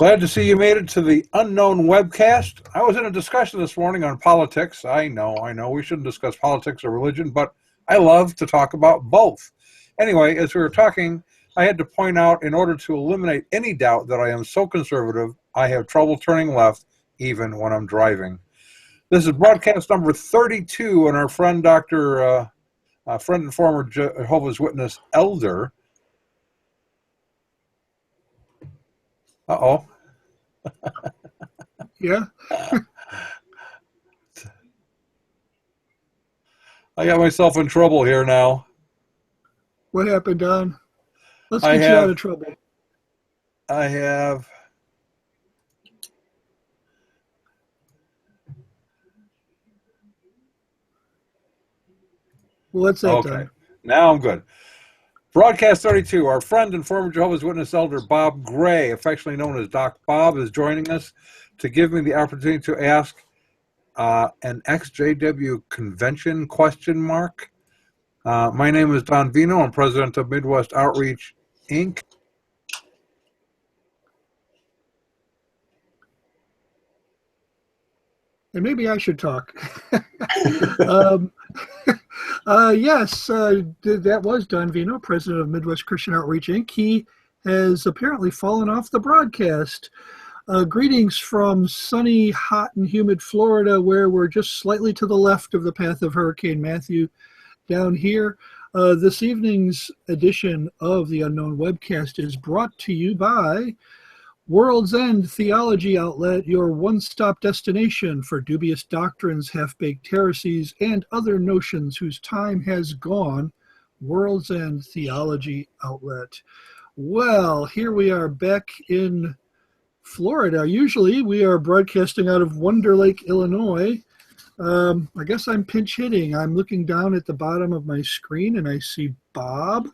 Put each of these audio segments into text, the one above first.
Glad to see you made it to the unknown webcast. I was in a discussion this morning on politics. I know, we shouldn't discuss politics or religion, but I love to talk about both. Anyway, as we were talking, I had to point out, in order to eliminate any doubt that I am so conservative, I have trouble turning left even when I'm driving. This is broadcast number 32, and our friend friend and former Jehovah's Witness elder. Uh-oh. Yeah. I got myself in trouble here now. What happened, Don? Let's get you out of trouble. I have... Well, what's that, okay. Don? Now I'm good. Broadcast 32, our friend and former Jehovah's Witness elder Bob Gray, affectionately known as Doc Bob, is joining us to give me the opportunity to ask an ex-JW convention question mark. My name is Don Vino. I'm president of Midwest Outreach, Inc. And maybe I should talk. Yes, that was Don Vino, president of Midwest Christian Outreach, Inc. He has apparently fallen off the broadcast. Greetings from sunny, hot, and humid Florida, where we're just slightly to the left of the path of Hurricane Matthew down here. This evening's edition of the Unknown Webcast is brought to you by World's End Theology Outlet, your one-stop destination for dubious doctrines, half-baked heresies, and other notions whose time has gone. World's End Theology Outlet. Well, here we are back in Florida. Usually we are broadcasting out of Wonder Lake, Illinois. I guess I'm pinch hitting. I'm looking down at the bottom of my screen and I see Bob,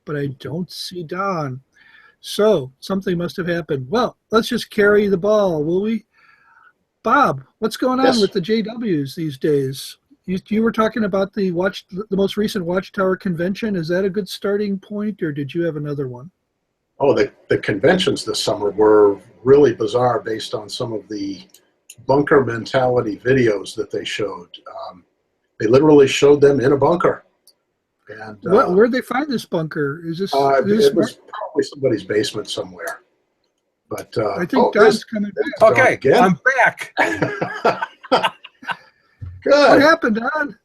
but I don't see Don. So something must have happened. Well, let's just carry the ball, will we? Bob, what's going on with the JWs these days? You were talking about the most recent Watchtower convention. Is that a good starting point, or did you have another one? Oh, the conventions this summer were really bizarre based on some of the bunker mentality videos that they showed. They literally showed them in a bunker. And where'd they find this bunker? Is this? It was probably somebody's basement somewhere. But I think Don's coming back. Okay, I'm back. Good. What happened, Don?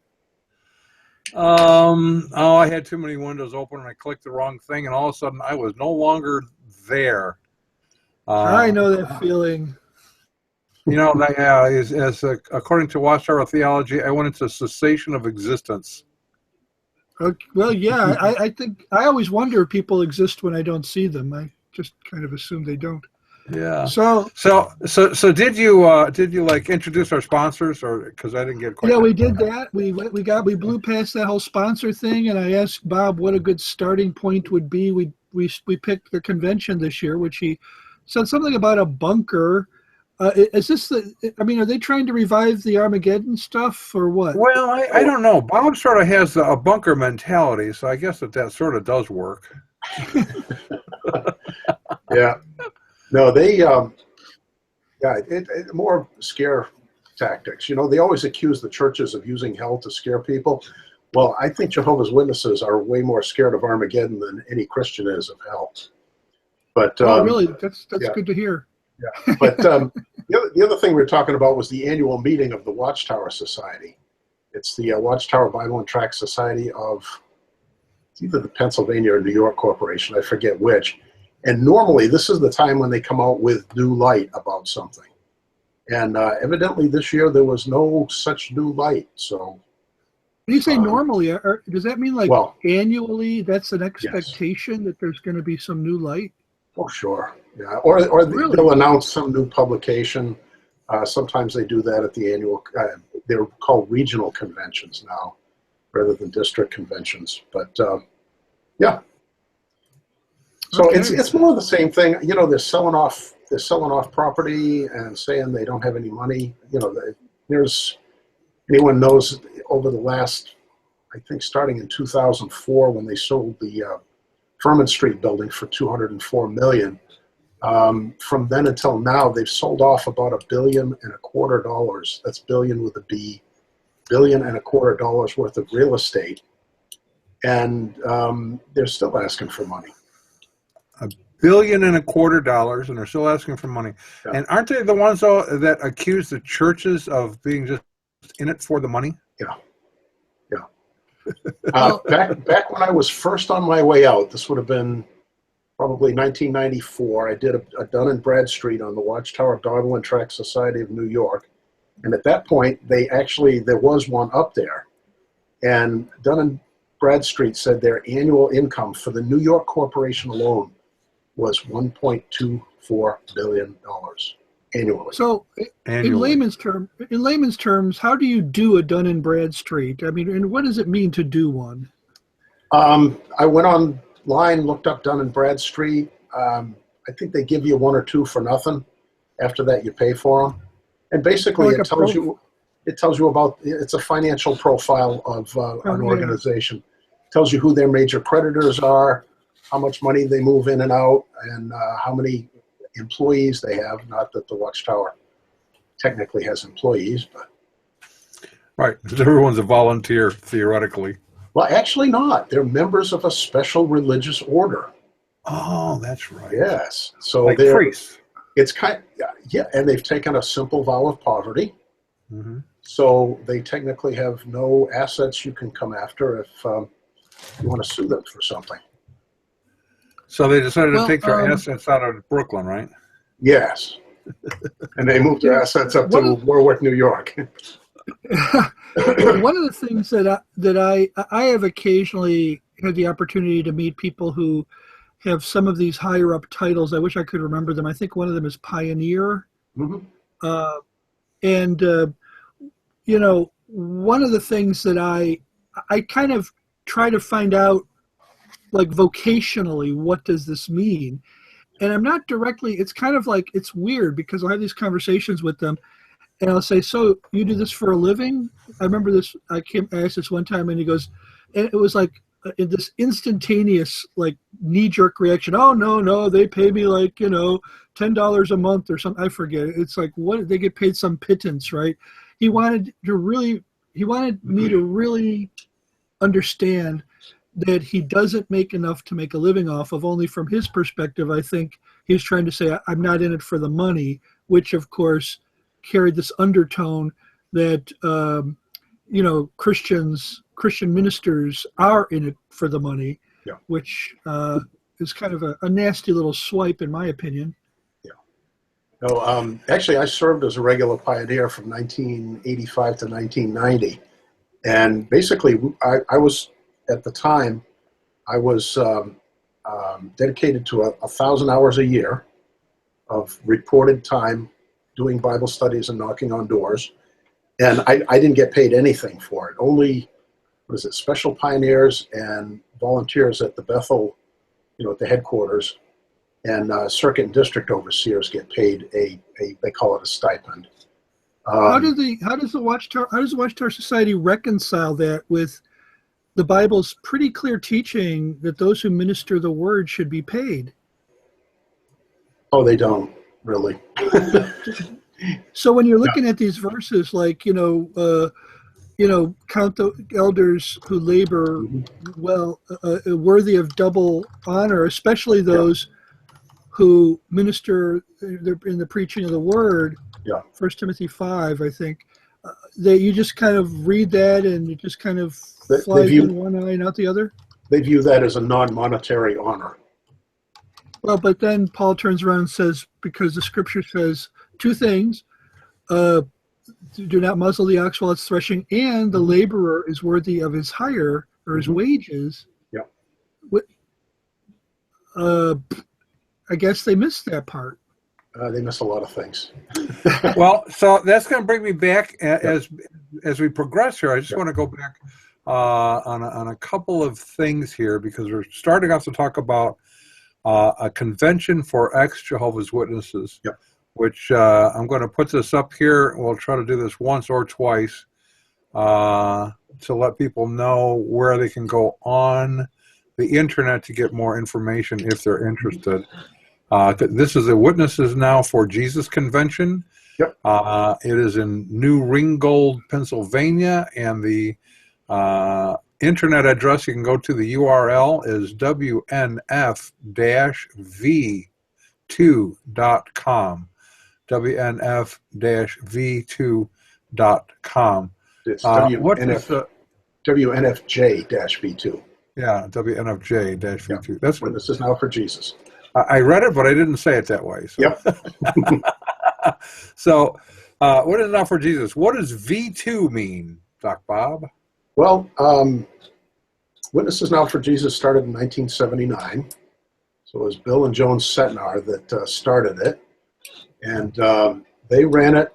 I had too many windows open and I clicked the wrong thing, and all of a sudden I was no longer there. I know that feeling. You know, according to Watchtower Theology, I went into cessation of existence. Well, yeah, I think I always wonder if people exist when I don't see them. I just kind of assume they don't. Yeah. So did you like introduce our sponsors, or because I didn't get quite? Yeah, we did that. We blew past that whole sponsor thing, and I asked Bob what a good starting point would be. We picked the convention this year, which he said something about a bunker. Is this are they trying to revive the Armageddon stuff or what? Well, I don't know. Bob sort of has a bunker mentality, so I guess that sort of does work. Yeah. No, they, more scare tactics. You know, they always accuse the churches of using hell to scare people. Well, I think Jehovah's Witnesses are way more scared of Armageddon than any Christian is of hell. But really? That's good to hear. Yeah, but the other thing we were talking about was the annual meeting of the Watchtower Society. It's the Watchtower Bible and Tract Society of either the Pennsylvania or New York Corporation, I forget which. And normally this is the time when they come out with new light about something. And evidently this year there was no such new light. So when you say normally, does that mean annually that's an expectation that there's going to be some new light? Oh, sure. Yeah, or Really? They'll announce some new publication. Sometimes they do that at the annual, they're called regional conventions now rather than district conventions. But yeah. So Okay. it's more of the same thing. You know, they're selling off property and saying they don't have any money. You know, anyone knows over the last, I think starting in 2004 when they sold the Furman Street building for $204 million. From then until now, they've sold off about $1.25 billion. That's billion with a B, $1.25 billion worth of real estate, and they're still asking for money. $1.25 billion, and they're still asking for money. Yeah. And aren't they the ones though that accuse the churches of being just in it for the money? Yeah. Back when I was first on my way out, this would have been probably 1994. I did a Dun & Bradstreet on the Watchtower Bible and Tract Society of New York, and at that point, there was one up there, and Dun & Bradstreet said their annual income for the New York Corporation alone was $1.24 billion annually. So, in layman's terms, how do you do a Dun & Bradstreet? I mean, and what does it mean to do one? I went online, looked up Dun & Bradstreet. I think they give you one or two for nothing. After that, you pay for them. And basically, it tells you about, it's a financial profile of an organization. It tells you who their major creditors are, how much money they move in and out, and how many employees they have. Not that the Watchtower technically has employees, but right, because everyone's a volunteer theoretically. Well, actually not. They're members of a special religious order. Oh, that's right. Yes. So like they're priests. It's and they've taken a simple vow of poverty. Mm-hmm. So they technically have no assets you can come after if you want to sue them for something. So they decided to take their assets out of Brooklyn, right? Yes. And they moved their assets up to Warwick, New York. One of the things that I have occasionally had the opportunity to meet people who have some of these higher up titles. I wish I could remember them. I think one of them is Pioneer. Mm-hmm. One of the things that I kind of try to find out, like vocationally, what does this mean? And I'm not directly, it's kind of like, it's weird because I'll have these conversations with them and I'll say, so you do this for a living? I remember this, I asked this one time and he goes, and it was like this instantaneous, like knee-jerk reaction. Oh, no, they pay me like, $10 a month or something. I forget. It's like, what, they get paid some pittance, right? He wanted me to really understand that he doesn't make enough to make a living off of. Only from his perspective, I think he's trying to say, I'm not in it for the money, which of course carried this undertone that, Christian ministers are in it for the money, yeah. Which is kind of a nasty little swipe in my opinion. Yeah. No, actually I served as a regular pioneer from 1985 to 1990. And basically I was, at the time, I was dedicated to 1,000 hours a year of reported time doing Bible studies and knocking on doors. And I didn't get paid anything for it. Only, special pioneers and volunteers at the Bethel, at the headquarters, and circuit and district overseers get paid they call it a stipend. How does the Watchtower Society reconcile that with the Bible's pretty clear teaching that those who minister the word should be paid? Oh, they don't really. So when you're looking at these verses, like count the elders who labor well, worthy of double honor, especially those who minister in the preaching of the word. Yeah. 1 Timothy 5, I think. That you just kind of read that and it just kind of flies in one eye and out the other? They view that as a non-monetary honor. Well, but then Paul turns around and says, because the scripture says two things, do not muzzle the ox while it's threshing, and the laborer is worthy of his hire or his wages. Yeah. I guess they missed that part. They miss a lot of things. Well, so that's going to bring me back as we progress here. I just want to go back on a couple of things here because we're starting off to talk about a convention for ex-Jehovah's Witnesses, which I'm going to put this up here. We'll try to do this once or twice to let people know where they can go on the internet to get more information if they're interested. This is a Witnesses Now for Jesus convention. Yep. It is in New Ringgold, Pennsylvania, and the internet address you can go to, the URL is WNF-V2.com. WNF-V2.com. It's WNFJ-V2. Yeah, WNFJ-V2. Yep. That's what Witnesses Now for Jesus. I read it, but I didn't say it that way. So. Yep. So, what is Now for Jesus? What does V2 mean, Doc Bob? Well, Witnesses Now for Jesus started in 1979. So it was Bill and Joan Setnar that started it. And they ran it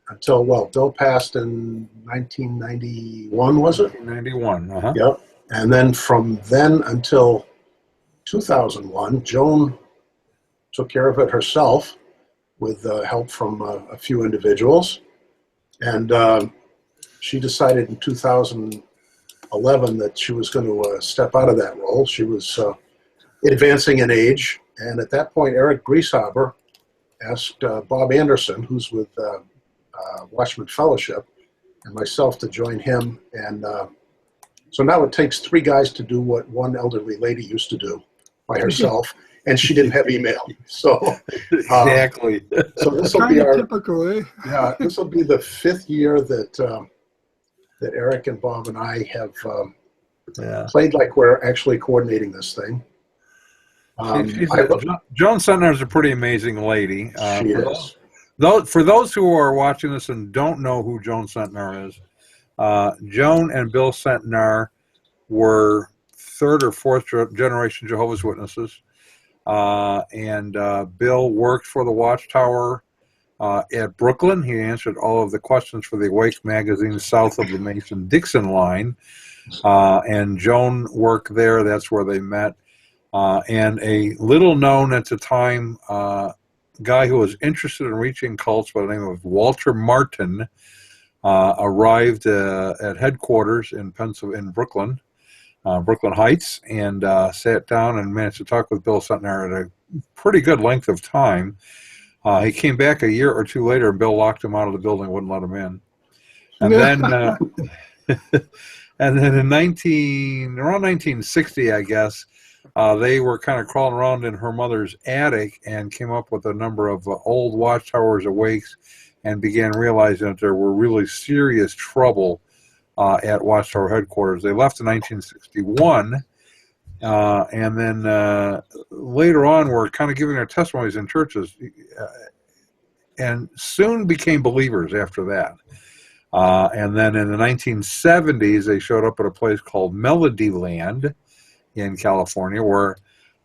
until, well, Bill passed in 1991, was it? 1991, uh-huh. Yep. And then from then until 2001, Joan took care of it herself with help from a few individuals. And she decided in 2011 that she was going to step out of that role. She was advancing in age. And at that point, Eric Grieshaber asked Bob Anderson, who's with Watchman Fellowship, and myself to join him. And so now it takes three guys to do what one elderly lady used to do by herself, and she didn't have email. So exactly. So this will be our typical, eh? Yeah. This will be the fifth year that that Eric and Bob and I have played like we're actually coordinating this thing. Joan Setnar is a pretty amazing lady. She is. For those who are watching this and don't know who Joan Setnar is, Joan and Bill Setnar were third or fourth generation Jehovah's Witnesses. And Bill worked for the Watchtower at Brooklyn. He answered all of the questions for the Awake magazine south of the Mason-Dixon line. And Joan worked there. That's where they met. And a little known at the time guy who was interested in reaching cults by the name of Walter Martin arrived at headquarters in Brooklyn, Brooklyn Heights, and sat down and managed to talk with Bill Setnar at a pretty good length of time. He came back a year or two later, and Bill locked him out of the building, wouldn't let him in. And then, and then in around 1960, I guess, they were kind of crawling around in her mother's attic and came up with a number of old Watchtowers awakes and began realizing that there were really serious trouble at Watchtower headquarters. They left in 1961, and then later on were kind of giving their testimonies in churches, and soon became believers after that. And then in the 1970s, they showed up at a place called Melody Land in California, where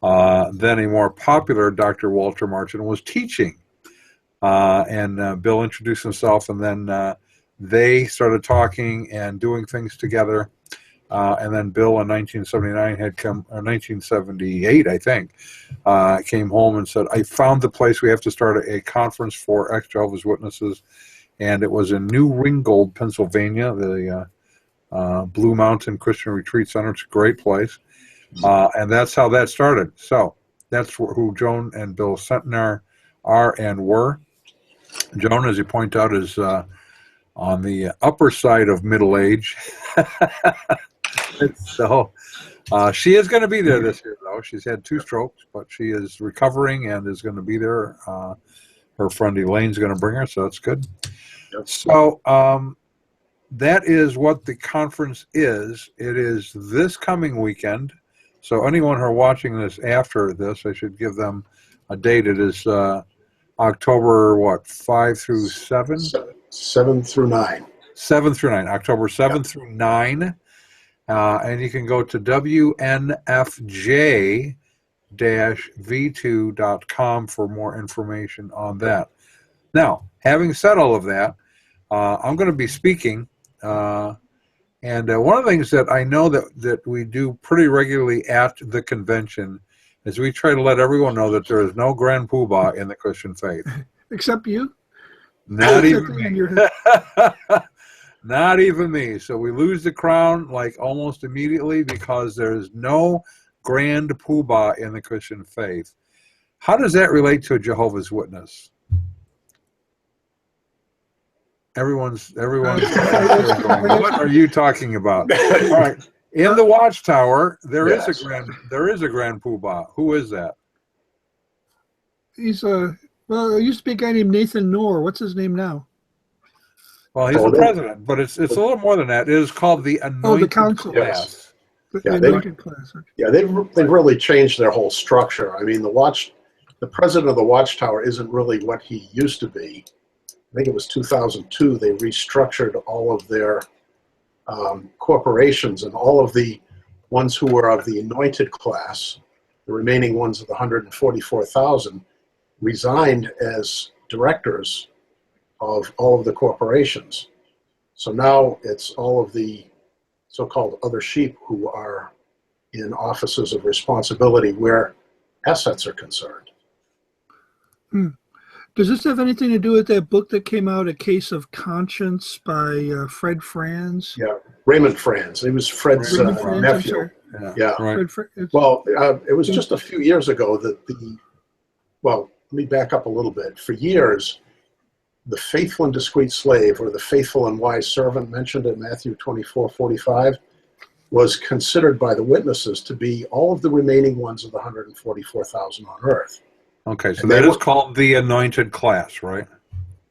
then a more popular Dr. Walter Martin was teaching. And Bill introduced himself, and then they started talking and doing things together. And then Bill in 1979 or 1978, I think, came home and said, I found the place. We have to start a conference for ex-Jehovah's Witnesses. And it was in New Ringgold, Pennsylvania, the Blue Mountain Christian Retreat Center. It's a great place. And that's how that started. So that's who Joan and Bill Setnar are and were. Joan, as you point out, is on the upper side of middle age. So she is going to be there this year, though. She's had 2 strokes, but she is recovering and is going to be there. Her friend Elaine's going to bring her, so that's good. Yep. So that is what the conference is. It is this coming weekend. So anyone who are watching this after this, I should give them a date. It is October, 5 through 7? 7 through 9. 7 through 9. October 7 through 9. And you can go to WNFJ-V2.com for more information on that. Now, having said all of that, I'm going to be speaking. And one of the things that I know that we do pretty regularly at the convention is we try to let everyone know that there is no grand poobah in the Christian faith. Except you? Not even me. Not even me. So we lose the crown like almost immediately because there is no grand poobah in the Christian faith. How does that relate to a Jehovah's Witness? Everyone's what are you talking about? All right. In the Watchtower, there is a grand poobah. Who is that? He's well, there used to be a guy named Nathan Knorr. What's his name now? Well, he's the president, but it's a little more than that. It is called the Anointed Council. Class. Yes. The Anointed Class. Yeah, they've really changed their whole structure. I mean, the president of the Watchtower isn't really what he used to be. I think it was 2002. They restructured all of their corporations, and all of the ones who were of the anointed class, the remaining ones of the 144,000, resigned as directors of all of the corporations. So now it's all of the so-called other sheep who are in offices of responsibility where assets are concerned. Does this have anything to do with that book that came out, A Case of Conscience by Fred Franz? Yeah, Raymond Franz. He was Fred's nephew. Yeah. Right. Well, it was just a few years ago that well, let me back up a little bit. For years, the faithful and discreet slave, or the faithful and wise servant mentioned in Matthew 24:45, was considered by the witnesses to be all of the remaining ones of the 144,000 on earth. Okay, so that is called the Anointed Class, right?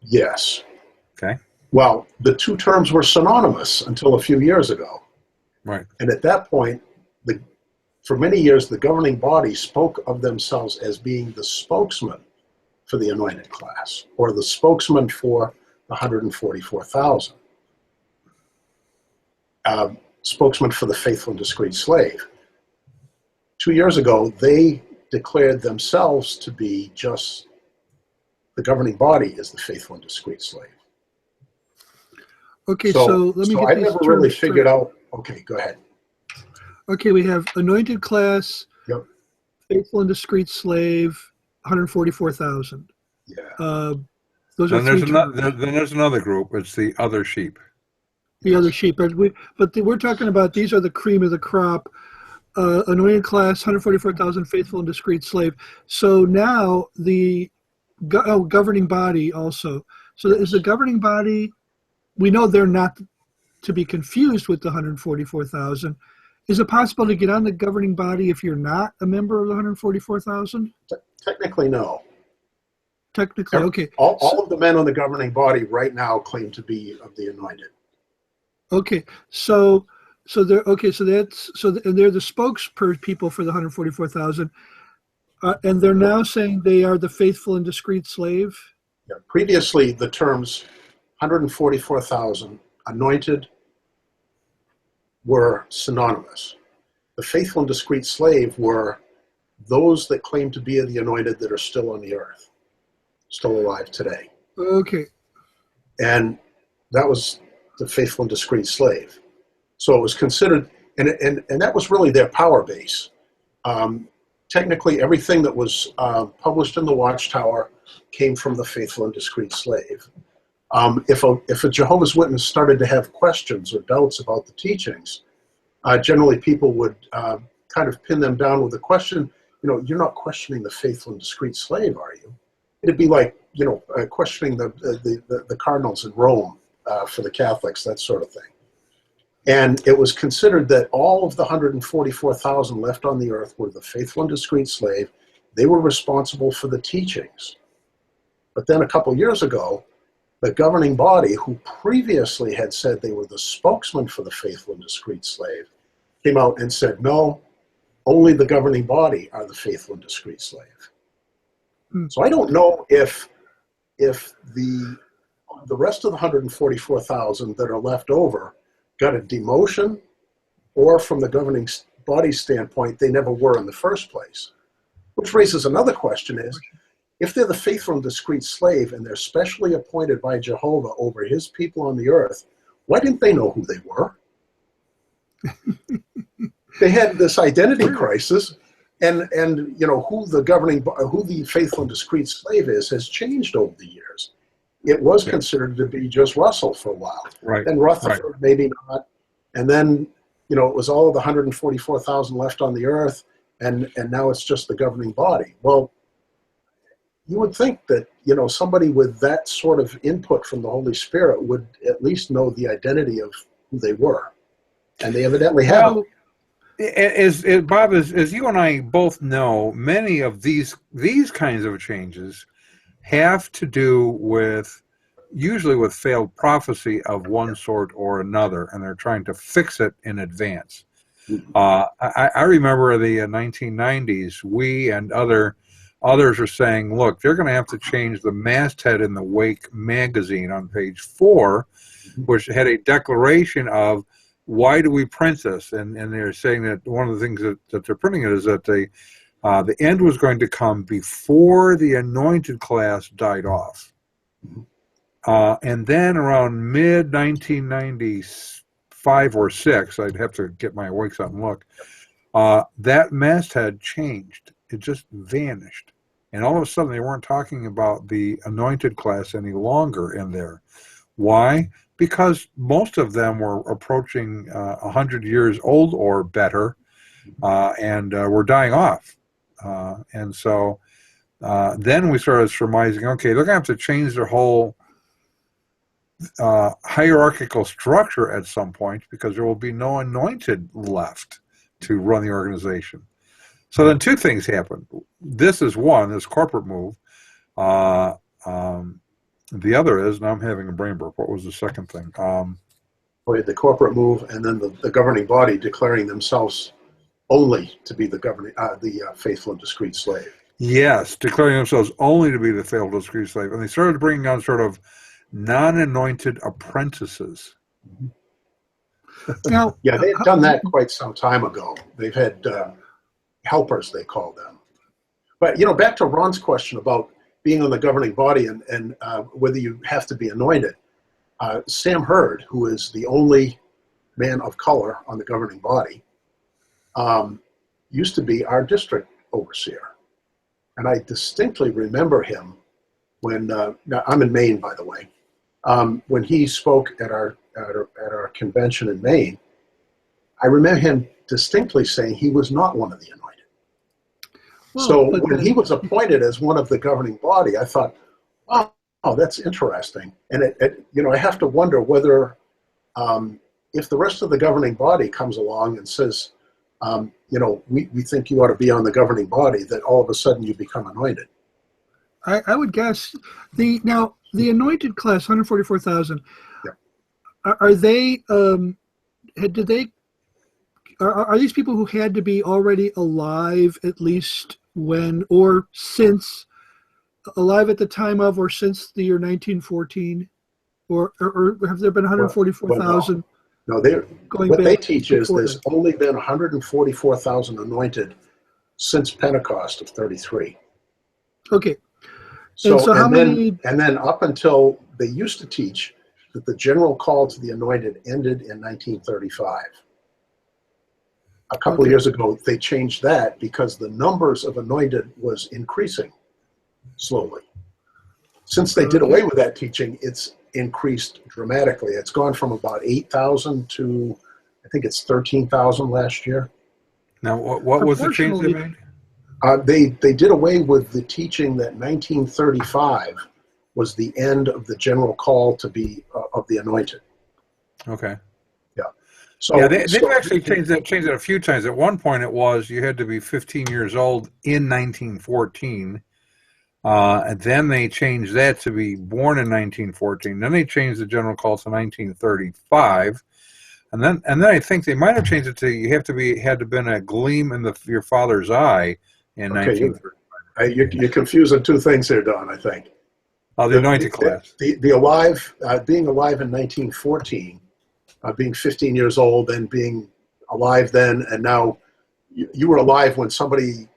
Yes. Okay. Well, the two terms were synonymous until a few years ago. Right. And at that point, for many years, the governing body spoke of themselves as being the spokesman for the anointed class, or the spokesman for the 144,000. Spokesman for the faithful and discreet slave. 2 years ago, they declared themselves to be just the governing body is the faithful and discreet slave. Okay, so let me get I never really figured out. Okay, go ahead. Okay, we have anointed class, Yep. faithful and discreet slave, 144,000. Yeah. Those are then there's another group. It's the other sheep. The other sheep, but we're talking about these are the cream of the crop. Anointed class, 144,000, faithful and discreet slave. So now the governing body also. So is the governing body? We know they're not to be confused with the 144,000. Is it possible to get on the governing body if you're not a member of the 144,000? Technically, no. Technically, okay. All of the men on the governing body right now claim to be of the anointed. Okay, so they're okay. So they're the spokespeople for the 144,000, and they're now saying they are the faithful and discreet slave. Yeah. Previously, the terms 144,000 anointed were synonymous. The faithful and discreet slave were those that claim to be the anointed that are still on the earth, still alive today. Okay. And that was the faithful and discreet slave. So it was considered, and that was really their power base. Technically, everything that was published in the Watchtower came from the faithful and discreet slave. If a Jehovah's Witness started to have questions or doubts about the teachings, generally people would kind of pin them down with the question, you're not questioning the faithful and discreet slave, are you? It'd be like, questioning the cardinals in Rome for the Catholics, that sort of thing. And it was considered that all of the 144,000 left on the earth were the faithful and discreet slave. They were responsible for the teachings. But then a couple years ago, the governing body, who previously had said they were the spokesman for the faithful and discreet slave, came out and said, no, only the governing body are the faithful and discreet slave. So I don't know if the rest of the 144,000 that are left over got a demotion, or from the governing body standpoint, they never were in the first place. Which raises another question is, if they're the faithful and discreet slave and they're specially appointed by Jehovah over his people on the earth, why didn't they know who they were? They had this identity crisis, and who the faithful and discreet slave is has changed over the years. It was considered to be just Russell for a while. Right. And Rutherford, maybe not. And then, it was all of the 144,000 left on the earth, and now it's just the governing body. Well, you would think that, somebody with that sort of input from the Holy Spirit would at least know the identity of who they were. And they evidently haven't. Bob, as you and I both know, many of these kinds of changes have to do usually with failed prophecy of one sort or another, and they're trying to fix it in advance. I remember the 1990s, we and others are saying, look, they're going to have to change the masthead in the Wake magazine on page 4, which had a declaration of, why do we print this? And they're saying that one of the things that they're printing it is that the end was going to come before the anointed class died off. And then around mid-1995 or 6, I'd have to get my Wakes out and look, that masthead changed. It just vanished. And all of a sudden, they weren't talking about the anointed class any longer in there. Why? Because most of them were approaching 100 years old or better, and were dying off. And so then we started surmising, okay, they're going to have to change their whole hierarchical structure at some point, because there will be no anointed left to run the organization. So then two things happened. This is one, this corporate move. The other is, now I'm having a brain burp. What was the second thing? We had the corporate move, and then the governing body declaring themselves only to be the faithful and discreet slave. Yes, declaring themselves only to be the faithful and discreet slave. And they started bringing on sort of non-anointed apprentices. Now, yeah, they had done that quite some time ago. They've had helpers, they call them. But, back to Ron's question about being on the governing body and whether you have to be anointed. Sam Hurd, who is the only man of color on the governing body, used to be our district overseer. And I distinctly remember him when, now I'm in Maine, by the way, when he spoke at our convention in Maine. I remember him distinctly saying he was not one of the anointed. Well, so when he was appointed as one of the governing body, I thought, oh, that's interesting. And I have to wonder whether, if the rest of the governing body comes along and says, we think you ought to be on the governing body, that all of a sudden you become anointed. I would guess the anointed class, 144,000. Yeah. Are they? Are these people who had to be already alive at least when, or since, alive at the time of, or since the year 1914, or have there been 144,000? No, what they teach is there's only been 144,000 anointed since Pentecost of 33. Okay. So how many? And then up until they used to teach that the general call to the anointed ended in 1935. A couple of years ago, they changed that because the numbers of anointed was increasing slowly. Since they did away with that teaching, it's increased dramatically. It's gone from about 8,000 to, I think it's 13,000 last year. Now, what was the change they made? They did away with the teaching that 1935 was the end of the general call to be of the anointed. Okay. Yeah. So yeah, they've actually changed it a few times. At one point, it was you had to be 15 years old in 1914. And then they changed that to be born in 1914. Then they changed the general call to 1935, and then I think they might have changed it to you had to have been a gleam in your father's eye in 1935. You're confusing two things here, Don. I think. The anointed class. The alive, being alive in 1914, being 15 years old, and being alive then, and now you were alive when somebody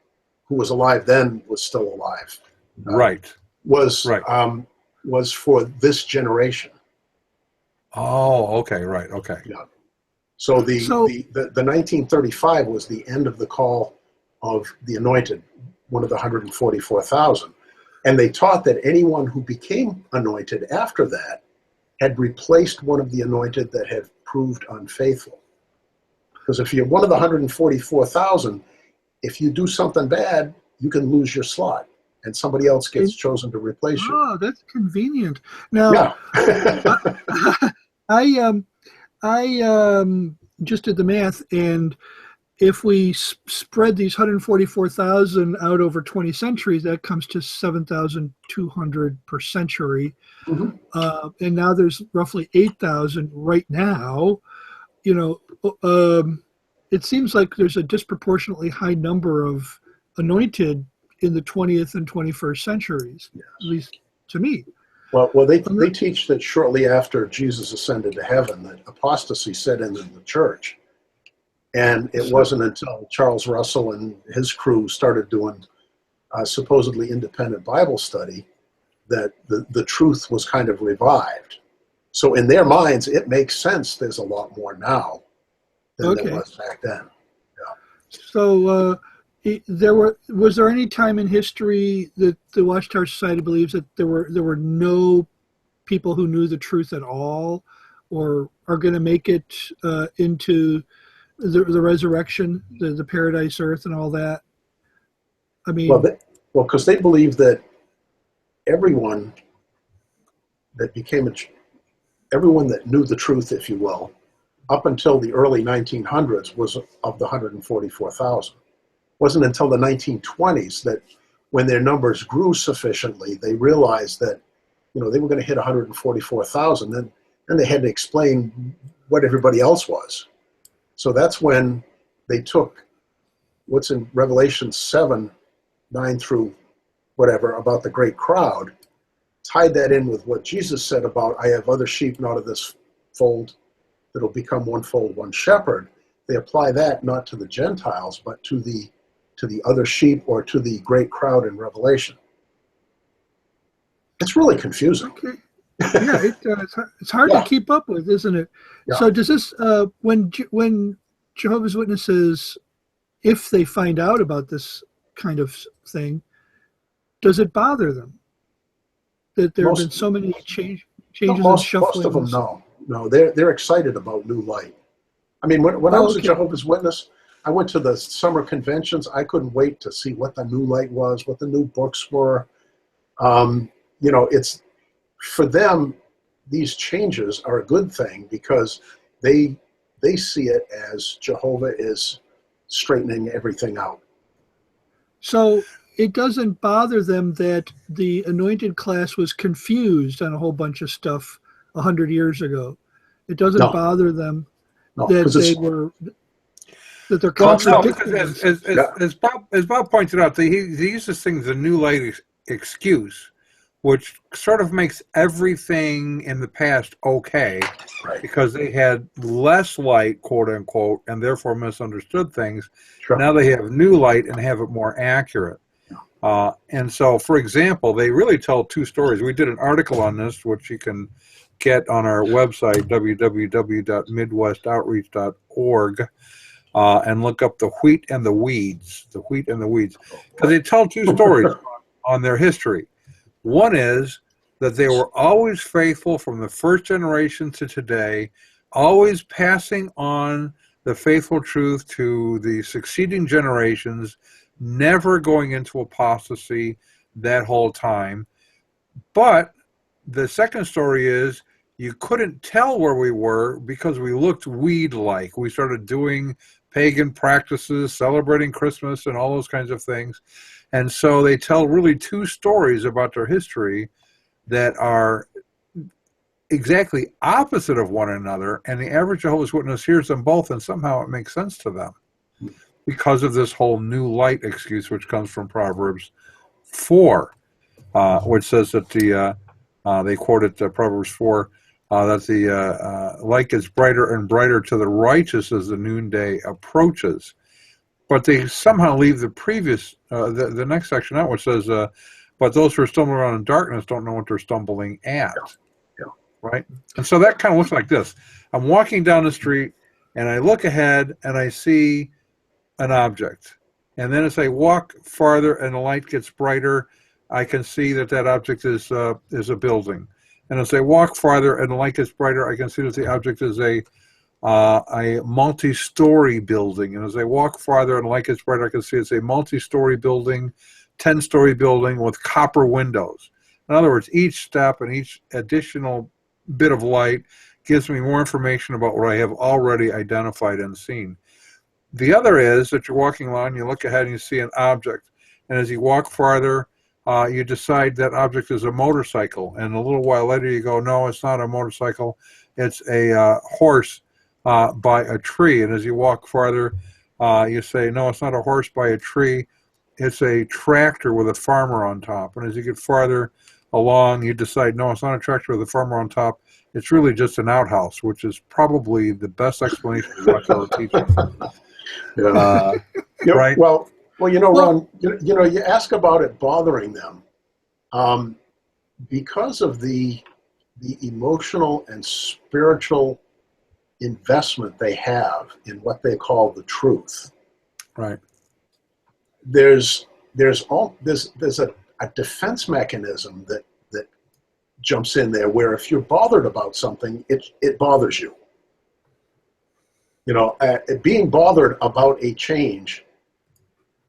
who was alive then was still alive. Right. Was for this generation. Oh, okay, right, okay. Yeah. So the 1935 was the end of the call of the anointed, one of the 144,000. And they taught that anyone who became anointed after that had replaced one of the anointed that had proved unfaithful. Because if you're one of the 144,000, if you do something bad, you can lose your slot. and somebody else gets chosen to replace you. Oh, that's convenient. Now, Yeah. I just did the math, and if we spread these 144,000 out over 20 centuries, that comes to 7,200 per century. Mhm. And now there's roughly 8,000 right now. You know, it seems like there's a disproportionately high number of anointed in the 20th and 21st centuries, Yes. at least to me. Well, they teach that shortly after Jesus ascended to heaven, that apostasy set into the church. And it wasn't until Charles Russell and his crew started doing supposedly independent Bible study that the truth was kind of revived. So in their minds, it makes sense there's a lot more now than there was back then. Yeah. So was there any time in history that the Watchtower Society believes that there were no people who knew the truth at all, or are going to make it into the resurrection, the paradise earth and all that? I mean, well, because they believe that everyone that everyone that knew the truth, if you will, up until the early 1900s was of the 144,000. It wasn't until the 1920s that when their numbers grew sufficiently, they realized that, you know, they were going to hit 144,000. Then they had to explain what everybody else was. So that's when they took what's in Revelation 7:9 through whatever about the great crowd, tied that in with what Jesus said about, I have other sheep not of this fold that'll become one fold, one shepherd. They apply that not to the Gentiles, but to the other sheep or to the great crowd in Revelation. It's really confusing. Okay. Yeah, it's hard to keep up with, isn't it? Yeah. So does this, when Jehovah's Witnesses, if they find out about this kind of thing, does it bother them that there have been so many changes and shufflings? Most of them, no, they're excited about new light. I mean, when I was a Jehovah's Witness, I went to the summer conventions. I couldn't wait to see what the new light was, what the new books were. You know, it's for them, these changes are a good thing because they see it as Jehovah is straightening everything out. So it doesn't bother them that the anointed class was confused on a whole bunch of stuff 100 years ago. It doesn't bother them that they're contradicting. As Bob pointed out, he uses things a new light excuse, which sort of makes everything in the past okay, right, because they had less light, quote unquote, and therefore misunderstood things. Sure. Now they have new light and have it more accurate. And so, for example, they really tell two stories. We did an article on this, which you can get on our website, www.midwestoutreach.org, and look up the wheat and the weeds. The wheat and the weeds. Because they tell two stories on their history. One is that they were always faithful from the first generation to today, always passing on the faithful truth to the succeeding generations, never going into apostasy that whole time. But the second story is you couldn't tell where we were because we looked weed-like. We started doing pagan practices, celebrating Christmas and all those kinds of things. And so they tell really two stories about their history that are exactly opposite of one another, and the average Jehovah's Witness hears them both, and somehow it makes sense to them because of this whole new light excuse, which comes from Proverbs 4, which says that they quoted Proverbs 4, that the light gets brighter and brighter to the righteous as the noonday approaches. But they somehow leave the previous, the next section out, which says, but those who are stumbling around in darkness don't know what they're stumbling at. Yeah. Right? And so that kind of looks like this. I'm walking down the street, and I look ahead, and I see an object. And then as I walk farther and the light gets brighter, I can see that that object is a building. And as I walk farther and the light gets brighter, I can see that the object is a multi-story building. And as I walk farther and the light gets brighter, I can see it's a multi-story building 10-story building with copper windows. In other words, each step and each additional bit of light gives me more information about what I have already identified and seen. The other is that you're walking along, you look ahead and you see an object. And as you walk farther, you decide that object is a motorcycle. And a little while later you go, no, it's not a motorcycle. It's a horse by a tree. And as you walk farther, you say, no, it's not a horse by a tree. It's a tractor with a farmer on top. And as you get farther along, you decide, no, it's not a tractor with a farmer on top. It's really just an outhouse, which is probably the best explanation of what they're teaching. Yeah. Right? Well, Ron, you ask about it bothering them. Because of the emotional and spiritual investment they have in what they call the truth. Right. There's a defense mechanism that jumps in there where if you're bothered about something, it bothers you. Being bothered about a change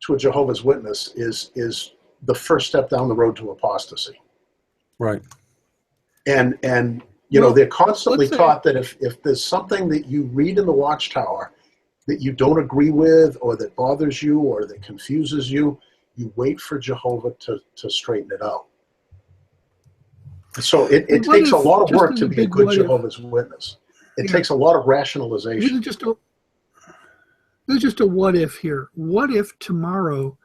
to a Jehovah's Witness is the first step down the road to apostasy. Right. And they're constantly taught that if there's something that you read in the Watchtower that you don't agree with or that bothers you or that confuses you, you wait for Jehovah to straighten it out. So it takes a lot of work to be a good Jehovah's Witness. It takes a lot of rationalization. There's just a what if here. What if tomorrow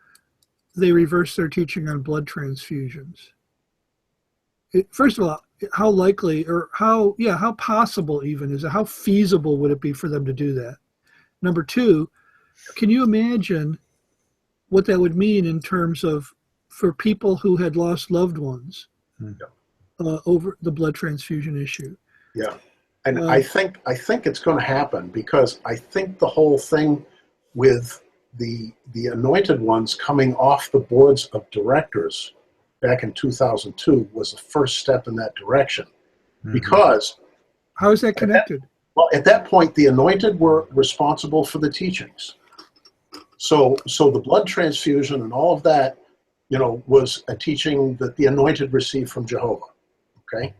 they reverse their teaching on blood transfusions? First of all, how likely or how possible even is it? How feasible would it be for them to do that? Number two, can you imagine what that would mean in terms of for people who had lost loved ones over the blood transfusion issue? Yeah. And I think it's going to happen because I think the whole thing with the anointed ones coming off the boards of directors back in 2002 was the first step in that direction. Mm-hmm. Because how is that connected? At that point, the anointed were responsible for the teachings. So the blood transfusion and all of that, was a teaching that the anointed received from Jehovah. Okay.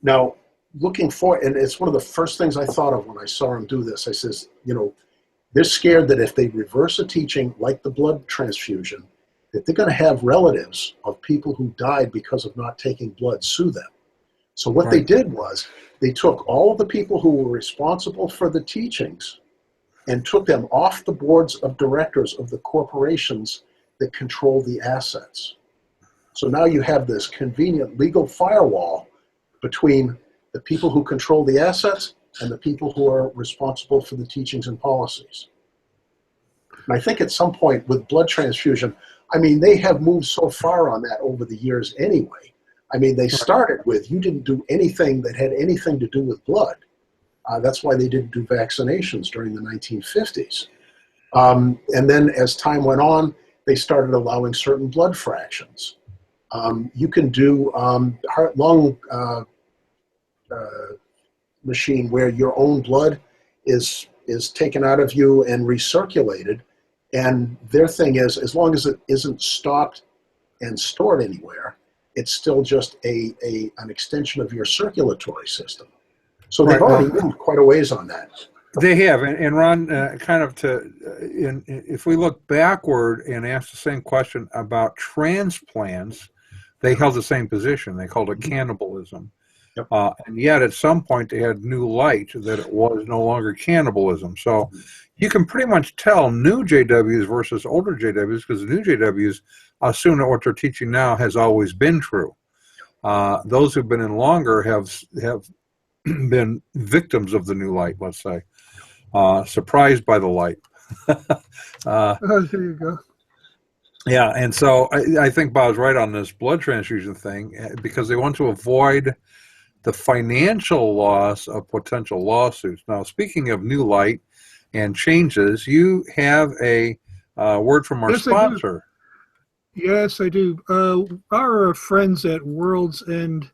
Now, looking forward, and it's one of the first things I thought of when I saw him do this. I says, they're scared that if they reverse a teaching like the blood transfusion, that they're going to have relatives of people who died because of not taking blood sue them. So what they did was they took all of the people who were responsible for the teachings and took them off the boards of directors of the corporations that control the assets. So now you have this convenient legal firewall between the people who control the assets and the people who are responsible for the teachings and policies. And I think at some point with blood transfusion, they have moved so far on that over the years anyway. They started with, you didn't do anything that had anything to do with blood. That's why they didn't do vaccinations during the 1950s. And then as time went on, they started allowing certain blood fractions. You can do heart-lung machine where your own blood is taken out of you and recirculated. And their thing is, as long as it isn't stopped and stored anywhere, it's still just an extension of your circulatory system. So they've already moved quite a ways on that. They have, and Ron, if we look backward and ask the same question about transplants, they held the same position. They called it cannibalism. Yep. And yet at some point they had new light that it was no longer cannibalism. So you can pretty much tell new JWs versus older JWs because the new JWs assume that what they're teaching now has always been true. Those who've been in longer have been victims of the new light, let's say, surprised by the light. There you go. Yeah, and so I think Bob's right on this blood transfusion thing because they want to avoid the financial loss of potential lawsuits. Now, speaking of new light and changes, you have a word from our sponsor. Yes, I do. Our friends at World's End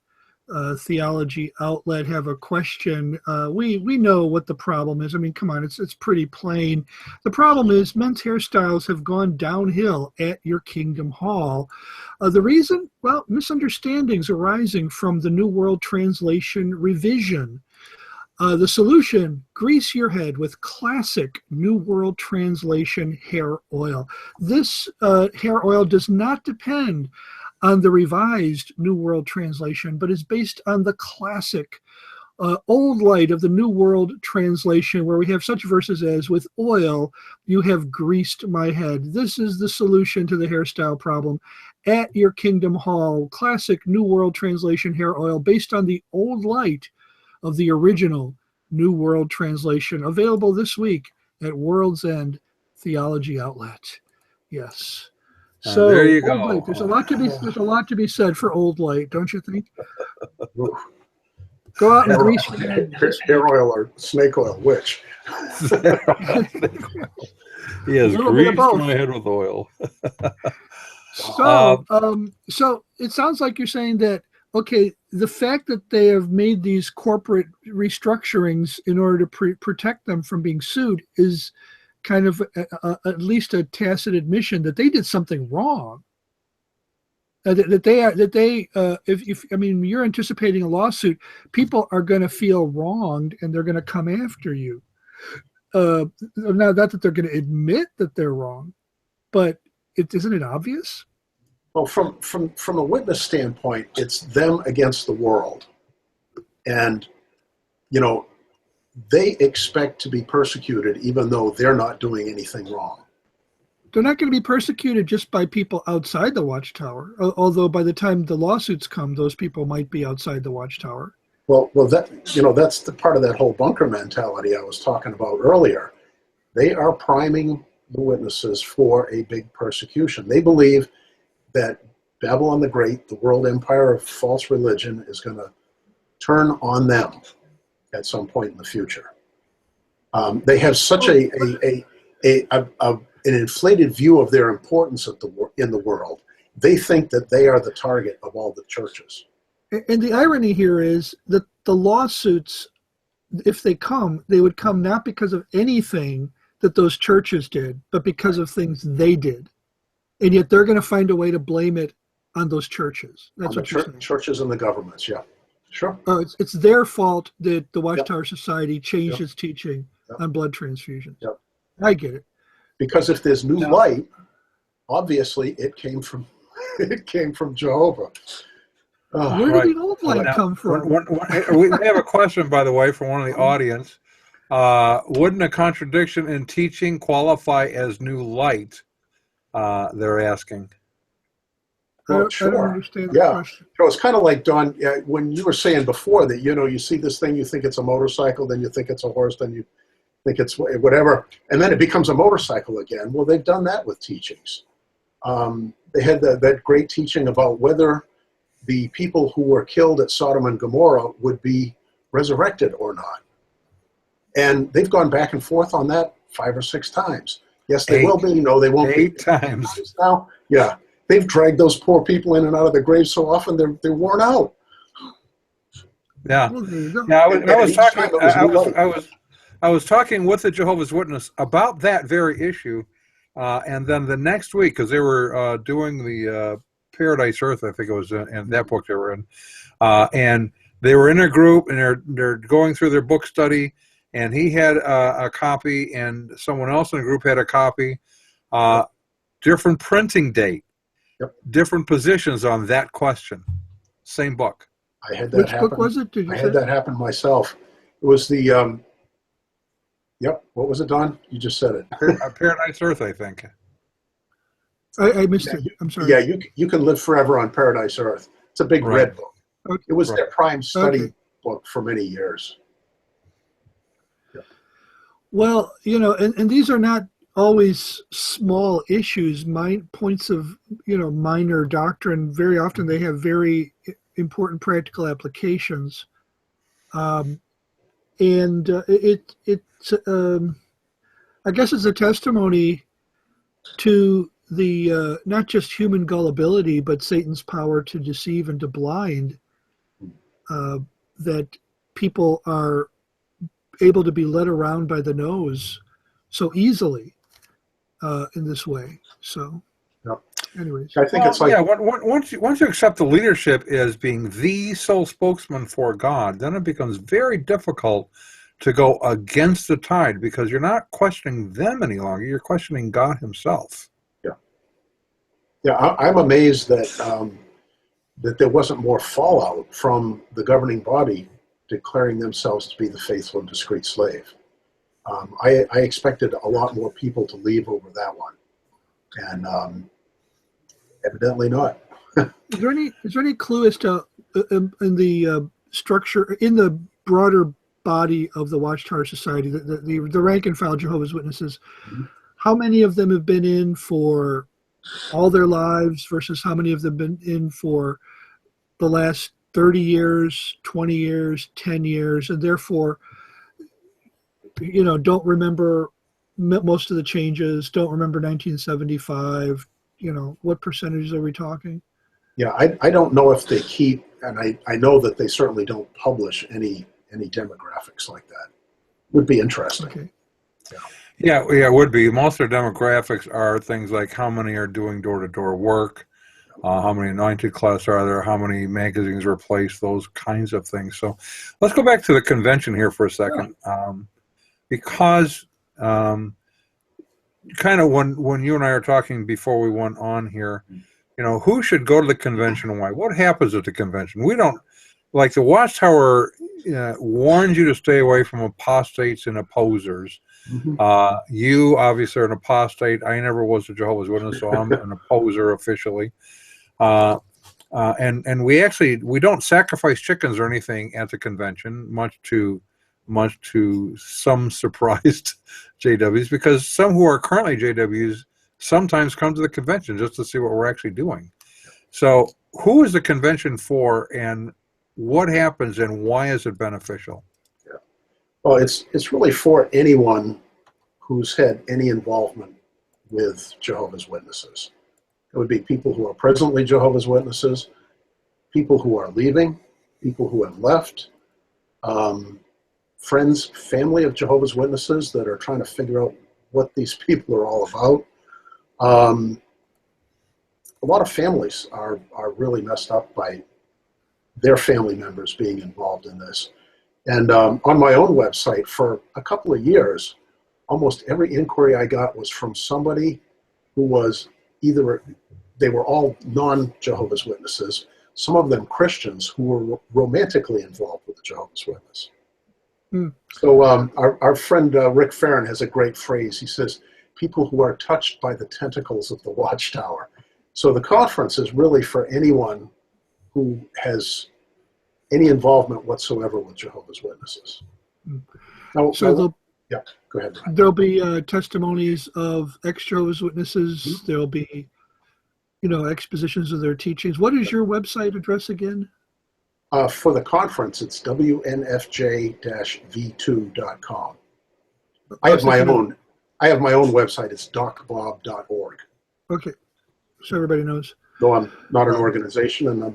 Theology Outlet have a question. We know what the problem is. I mean, come on, it's pretty plain. The problem is men's hairstyles have gone downhill at your Kingdom Hall. The reason? Well, misunderstandings arising from the New World Translation revision. The solution, grease your head with classic New World Translation hair oil. This hair oil does not depend on the revised New World Translation, but is based on the classic old light of the New World Translation, where we have such verses as, with oil you have greased my head. This is the solution to the hairstyle problem at your Kingdom Hall. Classic New World Translation hair oil based on the old light of the original New World Translation, available this week at World's End Theology Outlet. Yes. So there you go. Light, there's a lot to be said for old light, don't you think? Go out and grease your head. Hair oil or snake oil, which? He has greased my head with oil. So it sounds like you're saying that, okay, the fact that they have made these corporate restructurings in order to protect them from being sued is kind of at least a tacit admission that they did something wrong. If I mean, you're anticipating a lawsuit, people are going to feel wronged and they're going to come after you. Now, not that they're going to admit that they're wrong, but isn't it obvious? Well, from a witness standpoint, it's them against the world. And, you know, they expect to be persecuted even though they're not doing anything wrong. They're not going to be persecuted just by people outside the Watchtower, although by the time the lawsuits come, those people might be outside the Watchtower. Well, that's the part of that whole bunker mentality I was talking about earlier. They are priming the witnesses for a big persecution. They believe that Babylon the Great, the world empire of false religion, is going to turn on them at some point in the future. They have such an inflated view of their importance in the world. They think that they are the target of all the churches. And the irony here is that the lawsuits, if they come, they would come not because of anything that those churches did, but because of things they did. And yet they're going to find a way to blame it on those churches. That's what you're saying. Churches and the governments, yeah. Sure. It's their fault that the Watchtower Society changed its teaching on blood transfusions. Yep. I get it. Because if there's new light, obviously it came from Jehovah. Where did the old light come from? We have a question, by the way, from one of the audience. Wouldn't a contradiction in teaching qualify as new light? They're asking. Well, sure. I don't understand the question. So it's kind of like, Don, when you were saying before that, you see this thing, you think it's a motorcycle, then you think it's a horse, then you think it's whatever, and then it becomes a motorcycle again. Well, they've done that with teachings. They had that great teaching about whether the people who were killed at Sodom and Gomorrah would be resurrected or not. And they've gone back and forth on that 5 or 6 times. Yes, they will be. No, they won't be. 8 times. Now, yeah. They've dragged those poor people in and out of their graves so often they're worn out. Yeah. I was talking with the Jehovah's Witness about that very issue, and then the next week, because they were doing the Paradise Earth, I think it was in that book they were in, and they were in a group and they're going through their book study, and he had a copy and someone else in the group had a copy, different printing date. Yep. Different positions on that question. Same book. I had that happen. Which book was it? I had that happen myself. It was the, what was it, Don? You just said it. Paradise Earth, I think. I missed it. I'm sorry. Yeah, you can live forever on Paradise Earth. It's a big red book. Okay. It was their prime study book for many years. Yeah. Well, and these are not always small issues, points of minor doctrine. Very often they have very important practical applications, and it's I guess it's a testimony to the not just human gullibility but Satan's power to deceive and to blind. that people are able to be led around by the nose so easily in this way. So, Yep. anyways, I think it's like, yeah. Once you accept the leadership as being the sole spokesman for God, then it becomes very difficult to go against the tide, because you're not questioning them any longer. You're questioning God Himself. yeah, I'm amazed that that there wasn't more fallout from the governing body declaring themselves to be the faithful and discreet slave. I expected a lot more people to leave over that one, and evidently not. is there any clue as to in the structure, in the broader body of the Watchtower Society, the rank and file Jehovah's Witnesses, how many of them have been in for all their lives versus how many of them have been in for the last 30 years, 20 years, 10 years, and therefore, don't remember most of the changes, don't remember 1975, what percentages are we talking? Yeah, I don't know if they keep, and I know that they certainly don't publish any demographics like that. Would be interesting. Okay. Yeah, it would be. Most of their demographics are things like how many are doing door-to-door work, how many anointed class are there, how many magazines were placed, those kinds of things. So let's go back to the convention here for a second, because kind of when you and I are talking before we went on here, who should go to the convention and why? What happens at the convention? We don't, like the Watchtower warns you to stay away from apostates and opposers. You obviously are an apostate. I never was a Jehovah's Witness, so I'm an opposer officially. And we don't sacrifice chickens or anything at the convention, much to some surprised JWs, because some who are currently JWs sometimes come to the convention just to see what we're actually doing. So who is the convention for, and what happens, and why is it beneficial? Yeah. Well, it's really for anyone who's had any involvement with Jehovah's Witnesses. It would be people who are presently Jehovah's Witnesses, people who are leaving, people who have left, friends, family of Jehovah's Witnesses that are trying to figure out what these people are all about. A lot of families are really messed up by their family members being involved in this. And on my own website for a couple of years, almost every inquiry I got was from somebody who was either, they were all non-Jehovah's Witnesses, some of them Christians who were romantically involved with the Jehovah's Witness. So our friend Rick Farron has a great phrase. He says, people who are touched by the tentacles of the Watchtower. So the conference is really for anyone who has any involvement whatsoever with Jehovah's Witnesses. Now, yeah, go ahead, Brian. There'll be testimonies of ex-Jehovah's Witnesses. There'll be, expositions of their teachings. What is your website address again? For the conference, it's wnfj-v2.com. I have my own website. It's docbob.org. Okay, so everybody knows. Though I'm not an organization and I'm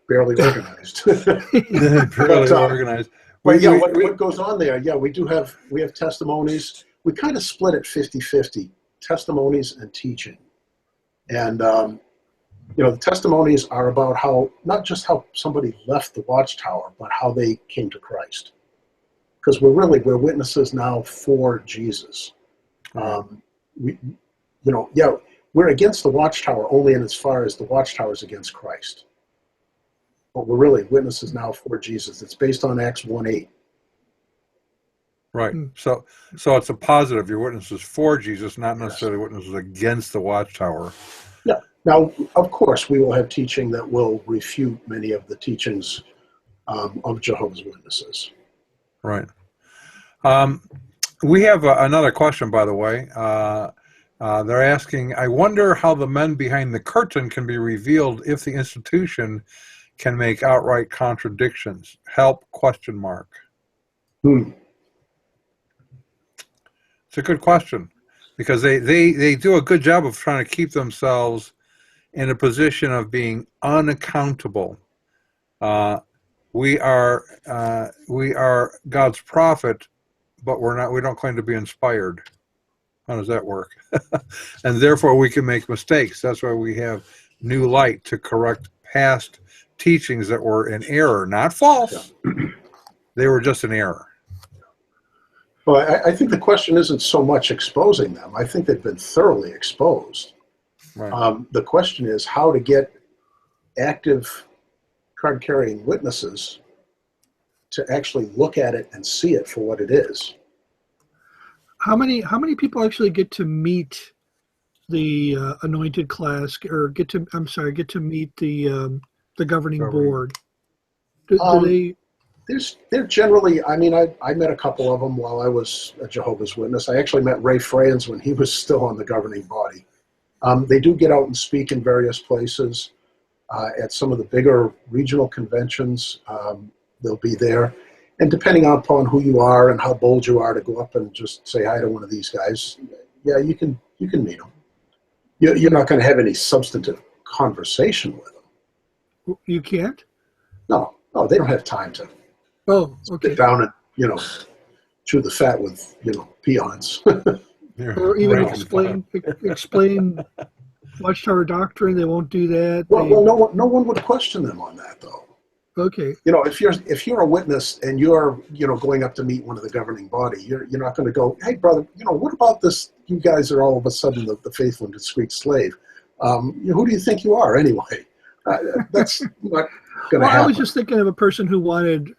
barely organized. Organized. But yeah, what goes on there? Yeah, we have testimonies. We kind of split it 50-50, testimonies and teaching. And the testimonies are about how, not just how somebody left the Watchtower, but how they came to Christ. Because we're witnesses now for Jesus. We're against the Watchtower only in as far as the Watchtower is against Christ. But we're really witnesses now for Jesus. It's based on Acts 1:8. Right. So it's a positive. You're witnesses for Jesus, not necessarily witnesses against the Watchtower. Yeah. Now, of course, we will have teaching that will refute many of the teachings of Jehovah's Witnesses. Right. We have another question, by the way. They're asking, I wonder how the men behind the curtain can be revealed if the institution can make outright contradictions. Help, ? It's a good question, because they do a good job of trying to keep themselves in a position of being unaccountable. we are God's prophet, but we're not. We don't claim to be inspired. How does that work? And therefore, we can make mistakes. That's why we have new light to correct past teachings that were in error, not false. They were just in error. Well, I think the question isn't so much exposing them. I think they've been thoroughly exposed. Right. The question is how to get active card-carrying witnesses to actually look at it and see it for what it is. How many people actually get to meet the anointed class, or get to meet the governing board? Do they? They're generally, I mean, I met a couple of them while I was a Jehovah's Witness. I actually met Ray Franz when he was still on the governing body. They do get out and speak in various places. At some of the bigger regional conventions, they'll be there. And depending upon who you are and how bold you are to go up and just say hi to one of these guys, yeah, you can meet them. You're not going to have any substantive conversation with them. You can't? No, they don't have time to sit down and, chew the fat with, peons. Or even explain Watchtower doctrine. They won't do that. Well, no one would question them on that, though. Okay. If you're a witness and you're going up to meet one of the governing body, you're not going to go, hey brother, what about this? You guys are all of a sudden the faithful and discreet slave. Who do you think you are anyway? That's not going to happen. I was just thinking of a person who wanted,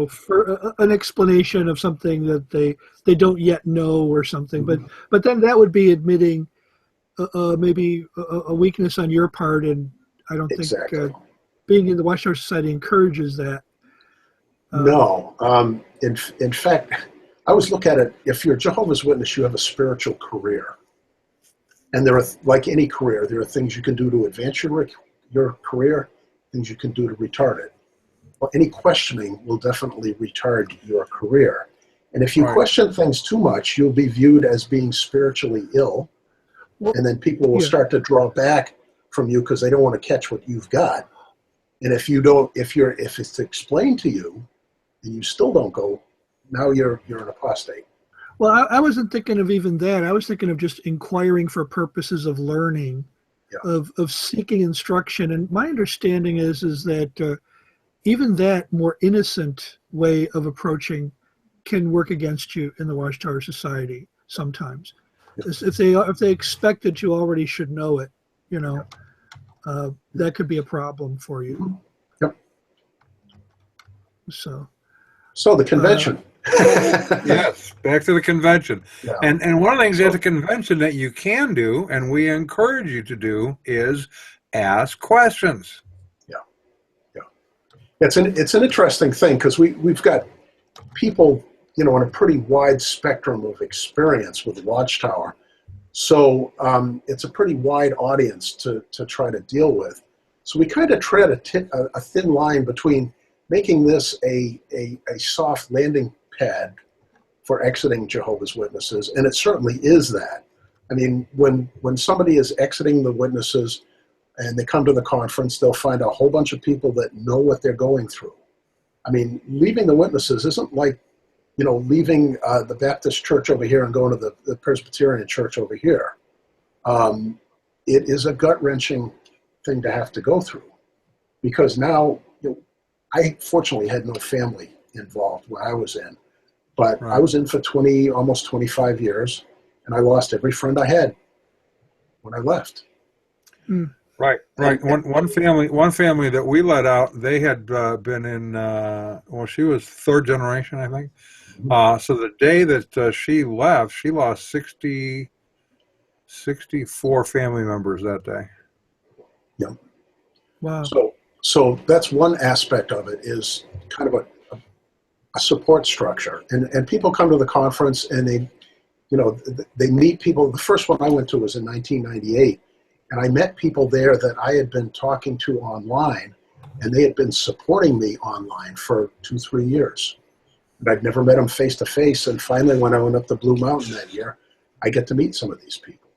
for an explanation of something that they don't yet know or something. Mm-hmm. But then that would be admitting maybe a weakness on your part, and I don't think being in the Watchtower Society encourages that. No. In fact, I always look at it, if you're a Jehovah's Witness, you have a spiritual career. And there are, like any career, there are things you can do to advance your career, things you can do to retard it. Well, any questioning will definitely retard your career. And if you question things too much, you'll be viewed as being spiritually ill. And then people will start to draw back from you because they don't want to catch what you've got. And if it's explained to you and you still don't go, now you're an apostate. Well, I wasn't thinking of even that. I was thinking of just inquiring for purposes of learning, of seeking instruction. And my understanding is that even that more innocent way of approaching can work against you in the Watchtower Society sometimes. If they expect that you already should know it, that could be a problem for you. Yep. So the convention. Yes, back to the convention. Yeah. And one of the things at the convention that you can do, and we encourage you to do, is ask questions. Yeah. It's an interesting thing because we've got people, on a pretty wide spectrum of experience with the Watchtower. So it's a pretty wide audience to try to deal with. So we kind of tread a thin line between making this a soft landing pad for exiting Jehovah's Witnesses, and it certainly is that. I mean, when somebody is exiting the witnesses and they come to the conference, they'll find a whole bunch of people that know what they're going through. I mean, leaving the witnesses isn't like, leaving the Baptist church over here and going to the Presbyterian church over here. It is a gut-wrenching thing to have to go through because now, I fortunately had no family involved when I was in, but I was in for almost 25 years, and I lost every friend I had when I left. Right. One family that we let out, they had been in, she was third generation, I think. So the day that she left, she lost 64 family members that day. Yeah. Wow. So that's one aspect of it, is kind of a support structure. And people come to the conference and they meet people. The first one I went to was in 1998. And I met people there that I had been talking to online, and they had been supporting me online for 2-3 years. And I'd never met them face to face. And finally, when I went up to Blue Mountain that year, I get to meet some of these people.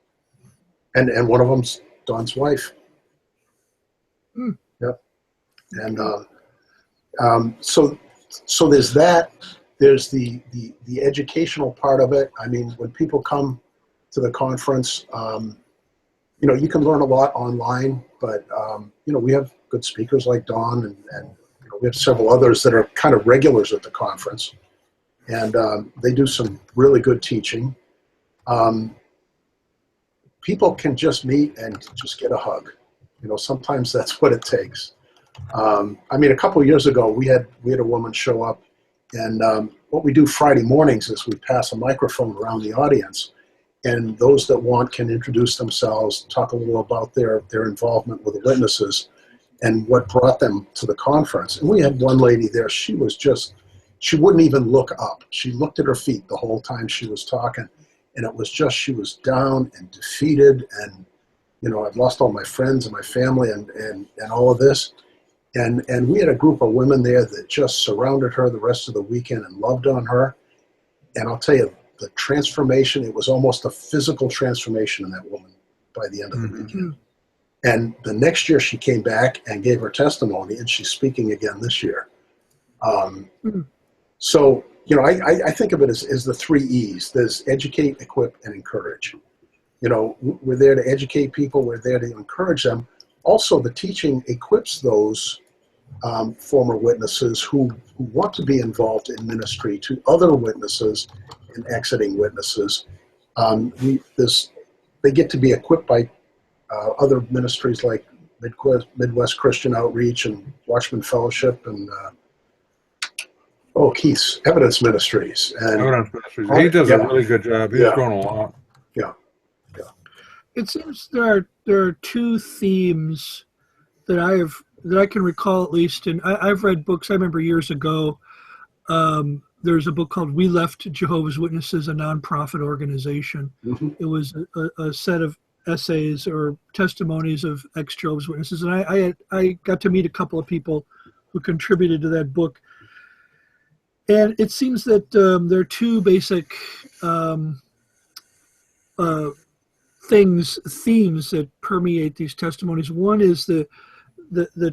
And one of them's Don's wife. Yep. And So there's that. There's the educational part of it. I mean, when people come to the conference, you can learn a lot online, but we have good speakers like Don, and we have several others that are kind of regulars at the conference, and they do some really good teaching. People can just meet and just get a hug. Sometimes that's what it takes. A couple of years ago, we had a woman show up, and what we do Friday mornings is we pass a microphone around the audience, and those that want can introduce themselves, talk a little about their involvement with the witnesses and what brought them to the conference. And we had one lady there, she wouldn't even look up. She looked at her feet the whole time she was talking, and it was just, she was down and defeated, and I've lost all my friends and my family and all of this. And we had a group of women there that just surrounded her the rest of the weekend and loved on her. And I'll tell you, the transformation, it was almost a physical transformation in that woman by the end of the weekend. And the next year she came back and gave her testimony, and she's speaking again this year. So, I think of it as the 3 E's. There's educate, equip, and encourage. We're there to educate people. We're there to encourage them. Also, the teaching equips those former witnesses who want to be involved in ministry to other witnesses and exiting witnesses. They get to be equipped by other ministries like Midwest Christian Outreach and Watchman Fellowship and Keith's Evidence Ministries. And Evidence Ministries. He does a really good job. He's grown a lot. Yeah. It seems there are 2 themes that I can recall, at least, and I've read books. I remember years ago, there's a book called "We Left Jehovah's Witnesses, a Nonprofit Organization." It was a set of essays or testimonies of ex-Jehovah's Witnesses, and I got to meet a couple of people who contributed to that book. And it seems that there are 2 basic themes that permeate these testimonies. One is the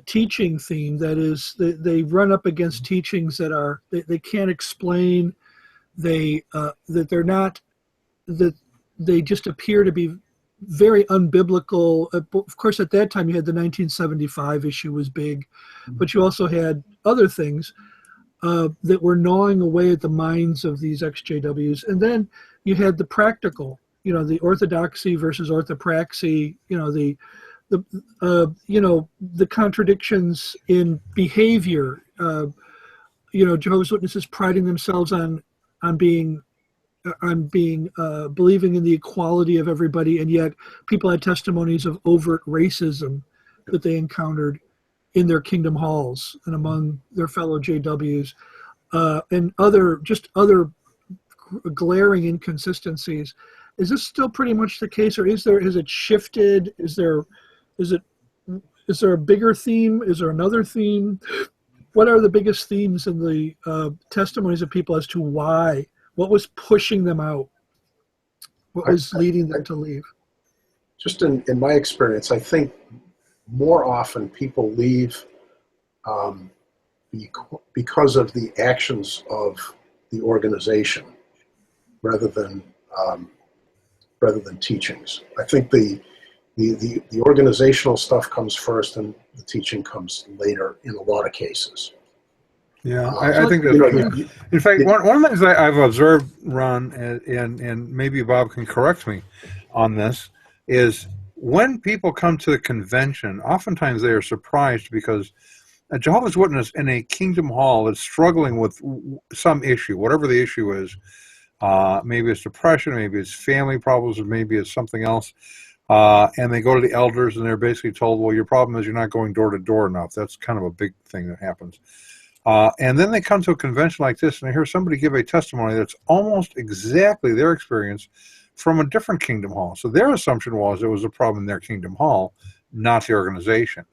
teaching theme, that is, they run up against teachings that they can't explain, that they're not, that they just appear to be very unbiblical. Of course, at that time you had the 1975 issue was big, but you also had other things that were gnawing away at the minds of these ex-JWs. And then you had the practical, the orthodoxy versus orthopraxy, the contradictions in behavior. Jehovah's Witnesses priding themselves on being believing in the equality of everybody, and yet people had testimonies of overt racism that they encountered in their kingdom halls and among their fellow JWs, and other glaring inconsistencies. Is this still pretty much the case, or has it shifted? Is there a bigger theme? Is there another theme? What are the biggest themes in the testimonies of people as to why? What was pushing them out? What was leading them to leave? Just in my experience, I think more often people leave because of the actions of the organization rather than teachings. I think the organizational stuff comes first and the teaching comes later in a lot of cases. Yeah, I think that's true. In fact, one of the things I've observed, Ron, and maybe Bob can correct me on this, is when people come to the convention, oftentimes they are surprised because a Jehovah's Witness in a kingdom hall is struggling with some issue, whatever the issue is. Maybe it's depression, maybe it's family problems, or maybe it's something else. And they go to the elders and they're basically told, well, your problem is you're not going door to door enough. That's kind of a big thing that happens. And then they come to a convention like this and they hear somebody give a testimony that's almost exactly their experience from a different kingdom hall. So their assumption was it was a problem in their kingdom hall, not the organization.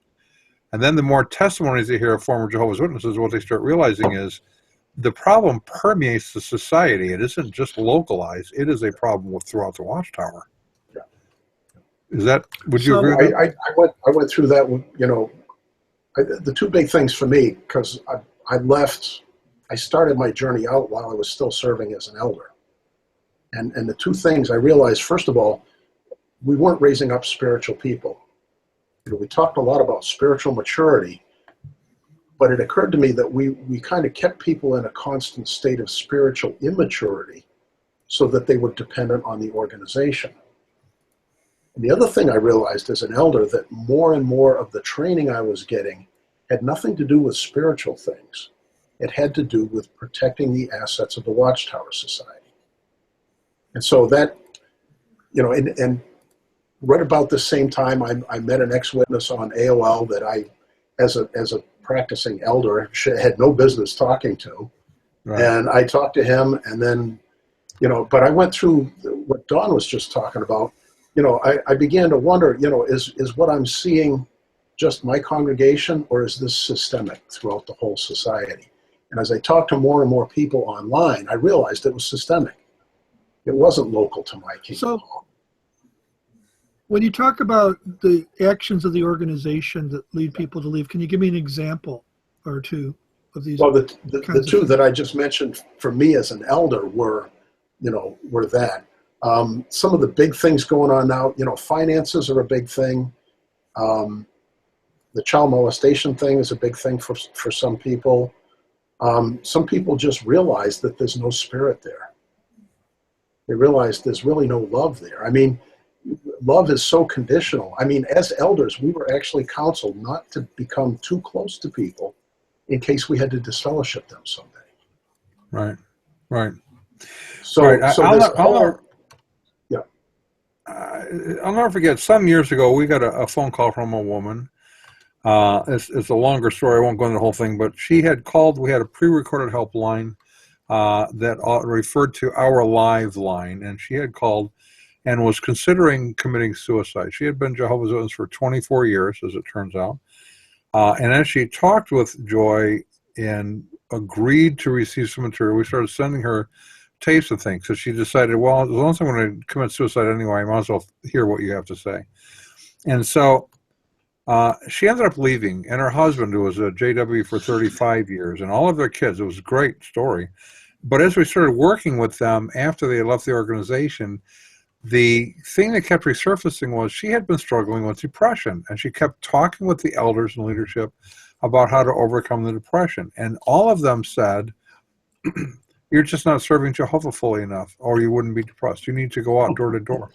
And then the more testimonies they hear of former Jehovah's Witnesses, what they start realizing is the problem permeates the society. It isn't just localized. It is a problem throughout the Watchtower. Yeah. Is that, would you agree with that? I went through that, the 2 big things for me, because I started my journey out while I was still serving as an elder. And the two things I realized, first of all, we weren't raising up spiritual people. We talked a lot about spiritual maturity, but it occurred to me that we kind of kept people in a constant state of spiritual immaturity so that they were dependent on the organization. And the other thing I realized as an elder, that more and more of the training I was getting had nothing to do with spiritual things. It had to do with protecting the assets of the Watchtower Society. And so that, and right about the same time, I met an ex-witness on AOL that I, as a practicing elder, had no business talking to. Right. And I talked to him, and then, but I went through what Don was just talking about. I began to wonder, is what I'm seeing just my congregation, or is this systemic throughout the whole society? And as I talked to more and more people online, I realized it was systemic. It wasn't local to my kingdom. So, when you talk about the actions of the organization that lead people to leave, can you give me an example or two of these? Well, the two that I just mentioned for me as an elder were that. Some of the big things going on now, finances are a big thing. The child molestation thing is a big thing for some people. Some people just realize that there's no spirit there. They realize there's really no love there. I mean, love is so conditional. I mean, as elders, we were actually counseled not to become too close to people in case we had to disfellowship them someday. Right, right. So, right. I'll never forget, some years ago, we got a phone call from a woman. It's a longer story. I won't go into the whole thing, but she had called. We had a pre-recorded helpline that referred to our live line, and she had called and was considering committing suicide. She had been Jehovah's Witness for 24 years, as it turns out. And as she talked with Joy and agreed to receive some material, we started sending her tapes of things. So she decided, well, as long as I'm going to commit suicide anyway, I might as well hear what you have to say. And so she ended up leaving, and her husband, who was a JW for 35 years, and all of their kids. It was a great story. But as we started working with them after they left the organization, the thing that kept resurfacing was she had been struggling with depression, and she kept talking with the elders and leadership about how to overcome the depression. And all of them said, you're just not serving Jehovah fully enough, or you wouldn't be depressed. You need to go out door to door.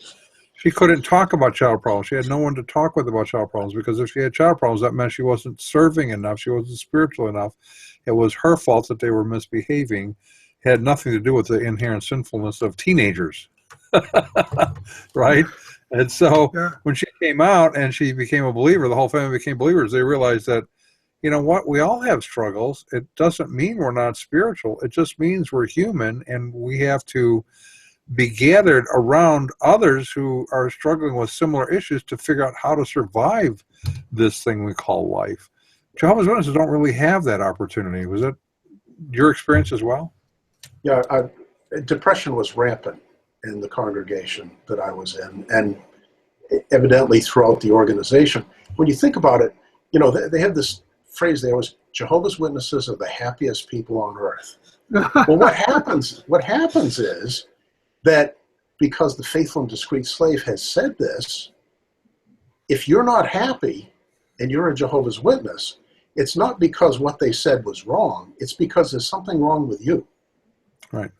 She couldn't talk about child problems. She had no one to talk with about child problems, because if she had child problems, that meant she wasn't serving enough. She wasn't spiritual enough. It was her fault that they were misbehaving. It had nothing to do with the inherent sinfulness of teenagers. Right? And so when she came out and she became a believer, the whole family became believers. They realized that, you know what, we all have struggles. It doesn't mean we're not spiritual. It just means we're human, and we have to be gathered around others who are struggling with similar issues to figure out how to survive this thing we call life. Jehovah's Witnesses don't really have that opportunity. Was that your experience as well? Yeah, depression was rampant in the congregation that I was in, and evidently throughout the organization. When you think about it, they have this phrase there was, Jehovah's Witnesses are the happiest people on earth. Well, what happens is that because the faithful and discreet slave has said this, if you're not happy and you're a Jehovah's Witness, it's not because what they said was wrong. It's because there's something wrong with you. Right.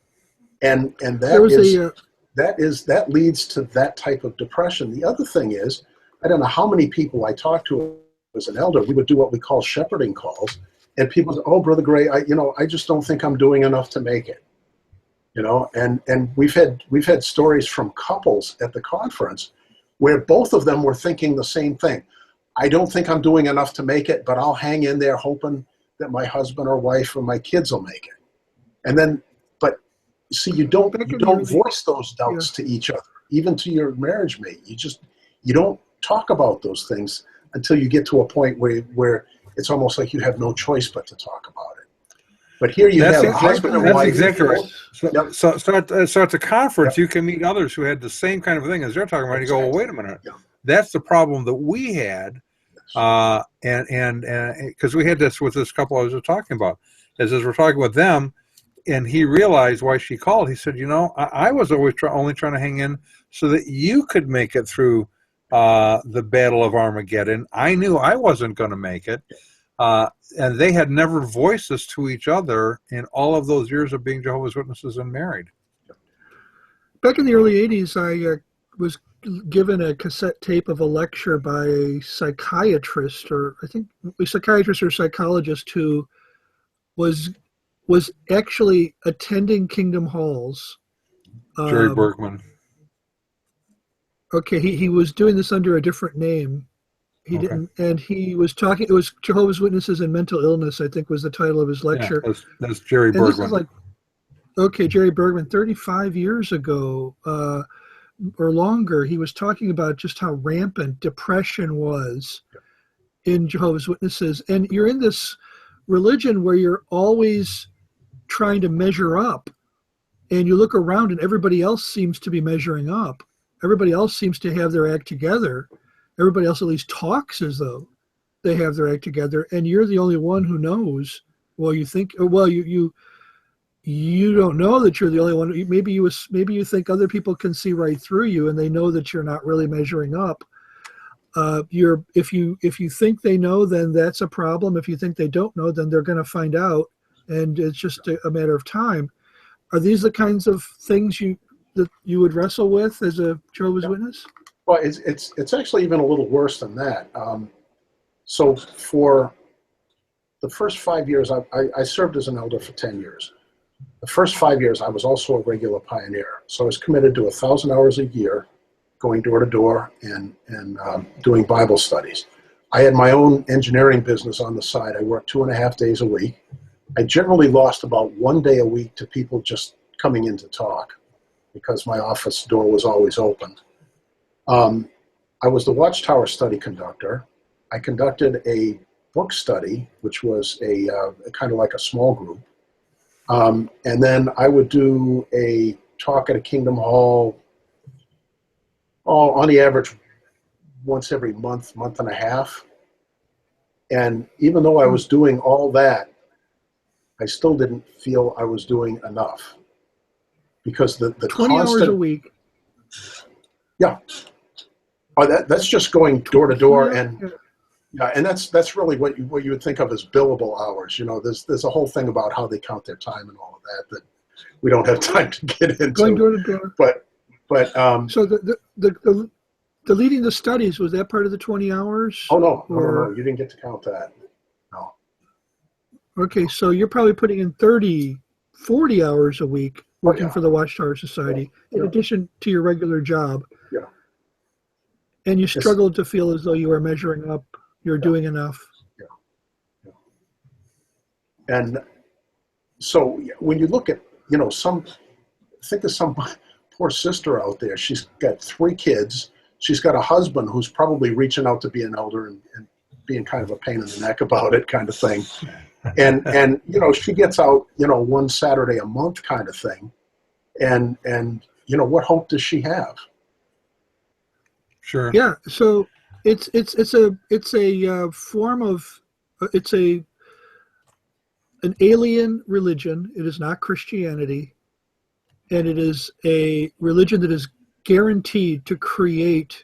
And that leads to that type of depression. The other thing is, I don't know how many people I talked to as an elder. We would do what we call shepherding calls, and people say, "Oh, Brother Gray, I just don't think I'm doing enough to make it." And we've had stories from couples at the conference where both of them were thinking the same thing. I don't think I'm doing enough to make it, but I'll hang in there hoping that my husband or wife or my kids will make it. And then, but see, you don't voice those doubts to each other, even to your marriage mate. You don't talk about those things until you get to a point where it's almost like you have no choice but to talk about it. But here you have a husband and wife. That's exactly right. So at the conference, you can meet others who had the same kind of thing as they're talking about. You go, well, wait a minute. Yeah. That's the problem that we had, and because we had this with this couple I was talking about. is as we're talking with them, and he realized why she called. He said, I was always only trying to hang in so that you could make it through the Battle of Armageddon. I knew I wasn't going to make it. And they had never voiced this to each other in all of those years of being Jehovah's Witnesses and married. Back in the early 80s, I was given a cassette tape of a lecture by a psychiatrist, or I think a psychiatrist or psychologist, who was actually attending Kingdom Halls. Jerry Bergman. Okay, he was doing this under a different name. He didn't, and he was talking. It was Jehovah's Witnesses and Mental Illness, I think, was the title of his lecture. Yeah, that's Jerry Bergman. This is like, okay, Jerry Bergman, 35 years ago or longer, he was talking about just how rampant depression was in Jehovah's Witnesses, and you're in this religion where you're always trying to measure up, and you look around and everybody else seems to be measuring up. Everybody else seems to have their act together. Everybody else at least talks as though they have their act together, and you're the only one who knows. Well, you think, well, you don't know that you're the only one. Maybe you think other people can see right through you, and they know that you're not really measuring up. If you think they know, then that's a problem. If you think they don't know, then they're going to find out, and it's just a matter of time. Are these the kinds of things that you would wrestle with as a Jehovah's Witness? Well, it's actually even a little worse than that. So for the first 5 years, I served as an elder for 10 years. The first 5 years, I was also a regular pioneer. So I was committed to 1,000 hours a year, going door to door and doing Bible studies. I had my own engineering business on the side. I worked 2.5 days a week. I generally lost about 1 day a week to people just coming in to talk because my office door was always open. I was the Watchtower study conductor. I conducted a book study, which was a kind of like a small group. And then I would do a talk at a Kingdom Hall, on the average, once every month and a half. And even though I was doing all that, I still didn't feel I was doing enough. Because the 20 hours a week. Yeah. Oh, that's just going door to door, and that's really what you would think of as billable hours. There's a whole thing about how they count their time and all of that we don't have time to get into. Going door to door. But so the leading the studies, was that part of the 20 hours? Oh no, you didn't get to count that. No. Okay, so you're probably putting in 30, 40 hours a week working for the Watchtower Society, in addition to your regular job. Yeah. And you struggled to feel as though you were measuring up, you're doing enough. Yeah. And so when you look at, think of some poor sister out there. She's got 3 kids. She's got a husband who's probably reaching out to be an elder and being kind of a pain in the neck about it, kind of thing. And she gets out, one Saturday a month kind of thing. And what hope does she have? Sure. Yeah. So it's a form of, it's an alien religion. It is not Christianity, and it is a religion that is guaranteed to create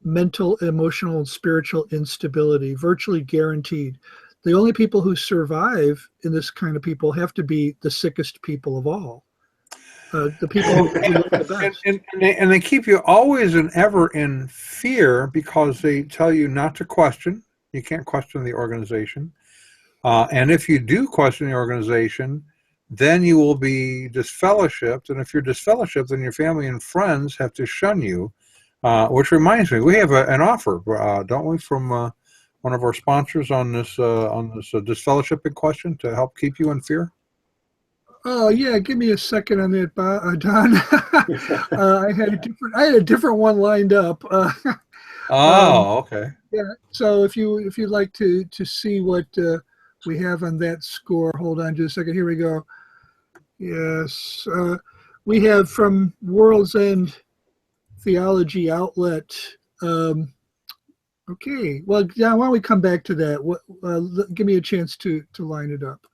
mental, emotional, and spiritual instability, virtually guaranteed. The only people who survive in this kind of people have to be the sickest people of all. The people who look the best. And they keep you always and ever in fear because they tell you not to question. You can't question the organization. And if you do question the organization, then you will be disfellowshipped. And if you're disfellowshipped, then your family and friends have to shun you. Which reminds me, we have an offer, don't we, from one of our sponsors on this disfellowshipping question to help keep you in fear? Oh yeah, give me a second on that, Don. I had a different one lined up. Okay. Yeah. So if you'd like to see what we have on that score, hold on just a second. Here we go. Yes, we have from World's End Theology Outlet. Okay. Well, yeah. Why don't we come back to that? Give me a chance to line it up.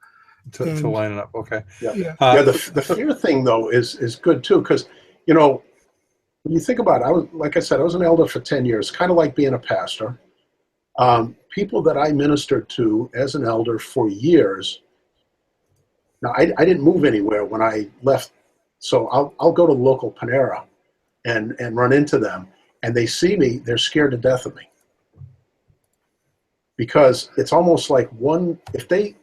to line it up. Okay. Yeah. The fear thing though is good too, because when you think about it, I was an elder for 10 years, kind of like being a pastor. People that I ministered to as an elder for years. Now I didn't move anywhere when I left, so I'll go to the local Panera and run into them, and they see me, they're scared to death of me. Because it's almost like if they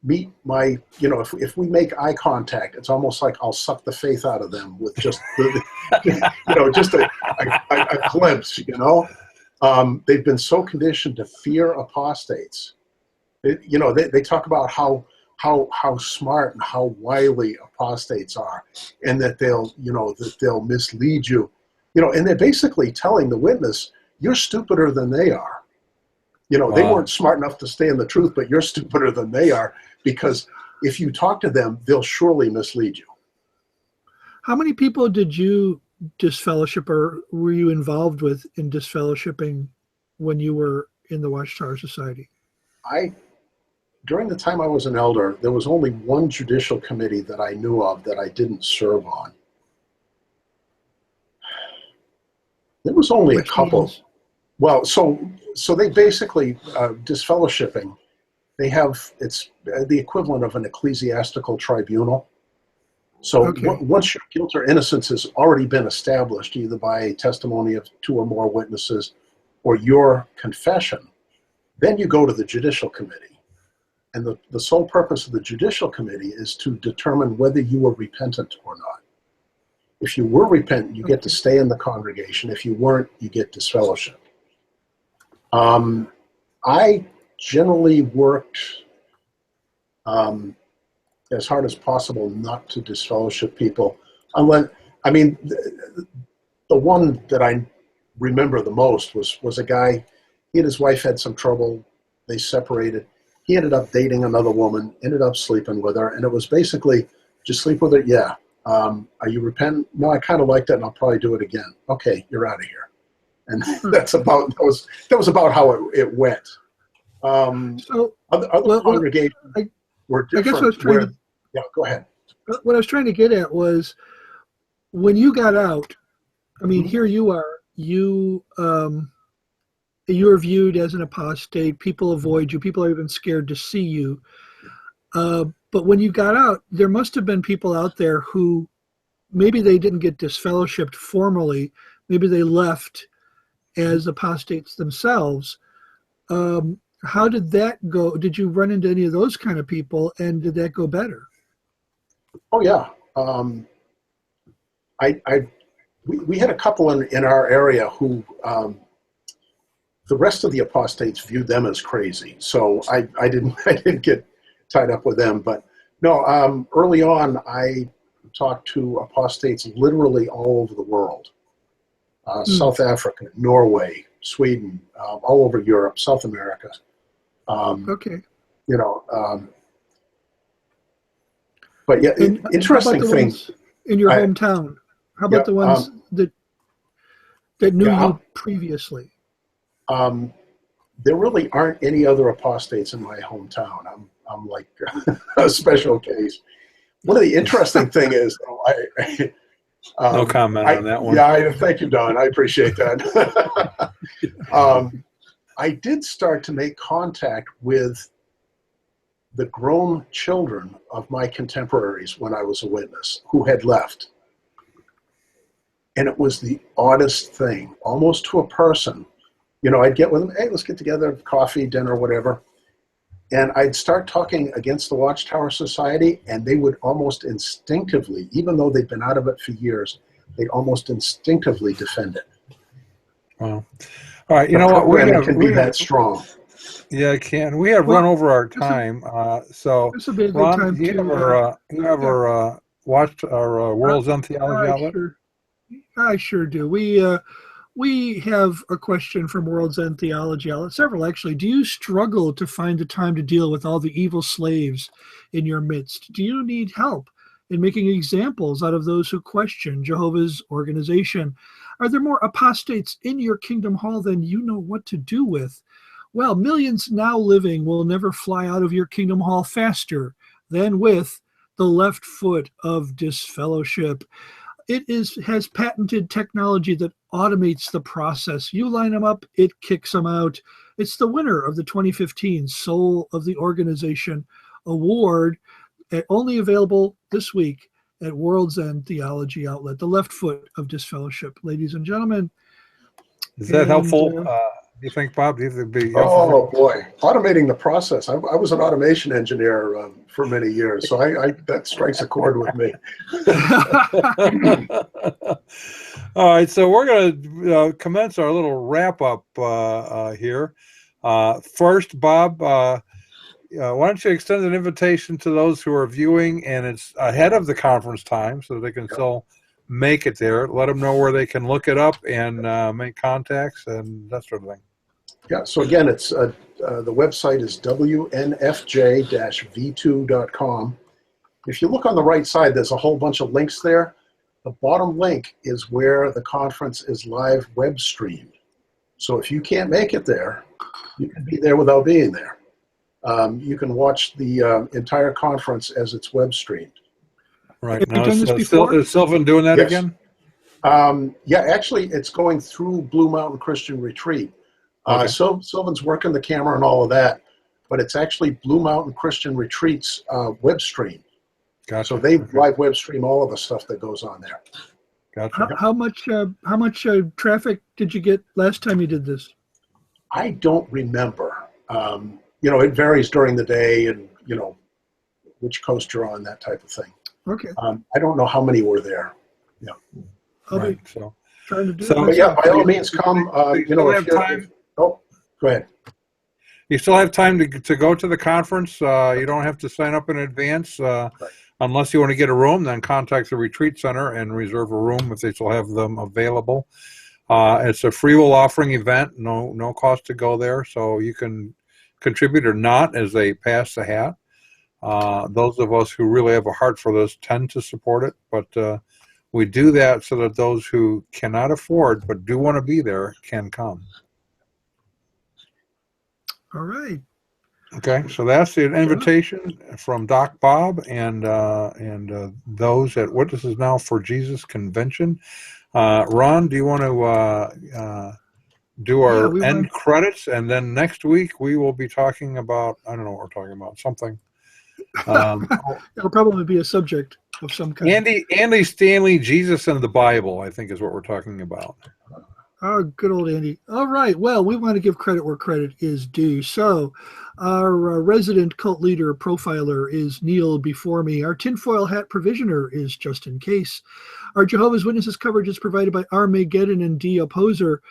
meet my, if we make eye contact, it's almost like I'll suck the faith out of them with just, just a glimpse, They've been so conditioned to fear apostates. They talk about how smart and how wily apostates are, and that they'll mislead you, and they're basically telling the witness, you're stupider than they are. They weren't smart enough to stay in the truth, but you're stupider than they are, because if you talk to them, they'll surely mislead you. How many people did you disfellowship, or were you involved with in disfellowshipping when you were in the Watchtower Society? During the time I was an elder, there was only one judicial committee that I knew of that I didn't serve on. There was only a couple. Meetings? Well, so they basically, disfellowshipping, it's the equivalent of an ecclesiastical tribunal. So once your guilt or innocence has already been established, either by testimony of 2 or more witnesses or your confession, then you go to the judicial committee. And the sole purpose of the judicial committee is to determine whether you were repentant or not. If you were repentant, you get to stay in the congregation. If you weren't, you get disfellowshipped. I generally worked as hard as possible not to disfellowship people. The one that I remember the most was a guy. He and his wife had some trouble. They separated. He ended up dating another woman, ended up sleeping with her, and it was basically, just sleep with her? Yeah. Are you repentant? No, I kind of liked it, and I'll probably do it again. Okay, you're out of here. And that was about how it went. Other congregations were different. I guess I was trying to, yeah, go ahead. What I was trying to get at was, when you got out, here you are, you are viewed as an apostate. People avoid you. People are even scared to see you. But when you got out, there must have been people out there who maybe they didn't get disfellowshipped formally. Maybe they left as apostates themselves. How did that go? Did you run into any of those kind of people, and did that go better? Oh yeah. We had a couple in our area who the rest of the apostates viewed them as crazy. So I didn't get tied up with them. But no, early on I talked to apostates literally all over the world. South Africa, Norway, Sweden, all over Europe, South America. But yeah, interesting thing. In your hometown, how about the ones that knew you previously? There really aren't any other apostates in my hometown. I'm like a special case. One of the interesting thing is, no comment on that one. Yeah, thank you, Don. I appreciate that. I did start to make contact with the grown children of my contemporaries when I was a witness who had left. And it was the oddest thing, almost to a person. I'd get with them, hey, let's get together, coffee, dinner, whatever. And I'd start talking against the Watchtower Society, and they would almost instinctively, even though they'd been out of it for years, they'd almost instinctively defend it. Wow. All right, you know what? It can be that strong. Yeah, it can. We have run over our time. So, this will be a good Ron, time you ever watched our World's End Theology outlet? I sure do. We have a question from World's End Theology outlet, several actually. Do you struggle to find the time to deal with all the evil slaves in your midst? Do you need help in making examples out of those who question Jehovah's organization? Are there more apostates in your Kingdom Hall than you know what to do with? Well, millions now living will never fly out of your kingdom hall faster than with the left foot of disfellowship. It has patented technology that automates the process. You line them up, it kicks them out. It's the winner of the 2015 Soul of the Organization Award, only available this week at World's End Theology Outlet, the left foot of disfellowship, ladies and gentlemen. Is that helpful? Do you think, Bob? Do you think it'd be helpful? Oh boy, automating the process. I was an automation engineer for many years, so that strikes a chord with me. All right, so we're going to commence our little wrap up here. First, Bob, why don't you extend an invitation to those who are viewing, and it's ahead of the conference time, so they can still make it there. Let them know where they can look it up and make contacts and that sort of thing. Yeah, so again, it's the website is wnfj-v2.com. If you look on the right side, there's a whole bunch of links there. The bottom link is where the conference is live web streamed. So if you can't make it there, you can be there without being there. You can watch the entire conference as it's web streamed. Right. Have Now, you done this before? is Sylvan doing that again? Yeah, actually, it's going through Blue Mountain Christian Retreat. Okay. So Sylvan's working the camera and all of that, but it's actually Blue Mountain Christian Retreat's web stream. Gotcha. So they live web stream all of the stuff that goes on there. Gotcha. How much traffic did you get last time you did this? I don't remember. It varies during the day and, which coast you're on, that type of thing. Okay. I don't know how many were there. Yeah. Right. So, Trying to do But yeah, by all means, come. Go ahead. You still have time to go to the conference. You don't have to sign up in advance. Unless you want to get a room, then contact the retreat center and reserve a room if they still have them available. It's a free will offering event, no cost to go there, so you can contribute or not as they pass the hat. Those of us who really have a heart for this tend to support it, but we do that so that those who cannot afford but do want to be there can come. All right. Okay, so that's the invitation from Doc Bob and those at Witnesses Now for Jesus Convention. Ron, do you want to do our end credits? And then next week we will be talking about, I don't know what we're talking about, something. It'll probably be a subject of some kind. Andy Stanley, Jesus and the Bible, I think is what we're talking about. Oh, good old Andy. All right. Well, we want to give credit where credit is due. So our resident cult leader profiler is Neil before me. Our tinfoil hat provisioner is Justin Case. Our Jehovah's Witnesses coverage is provided by Armageddon and D. Opposer.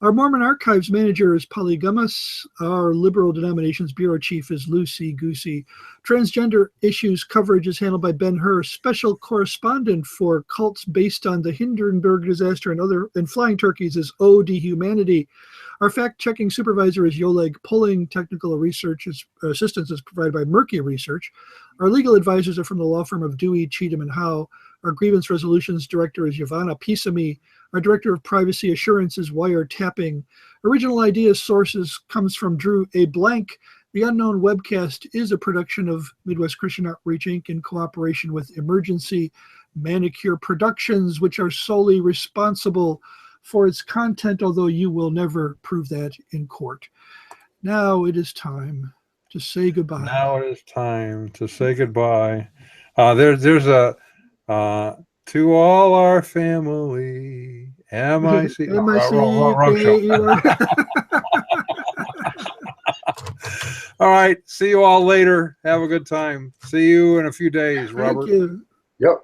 Our Mormon Archives manager is Polygamus. Our Liberal Denominations Bureau Chief is Lucy Goosey. Transgender issues coverage is handled by Ben Hur. Special correspondent for cults based on the Hindenburg disaster and flying turkeys is OD Humanity. Our fact-checking supervisor is Yoleg Pulling. Technical assistance is provided by Murky Research. Our legal advisors are from the law firm of Dewey, Cheatham, and Howe. Our grievance resolutions director is Yvonne Pisami. Our director of privacy assurance is Wiretapping. Original ideas sources comes from Drew A. Blank. The Unknown Webcast is a production of Midwest Christian Outreach, Inc. in cooperation with Emergency Manicure Productions, which are solely responsible for its content, although you will never prove that in court. Now it is time to say goodbye. Now it is time to say goodbye. There's a to all our family, M-I-C. Wrong show. All right. See you all later. Have a good time. See you in a few days, Robert. Thank you. Yep.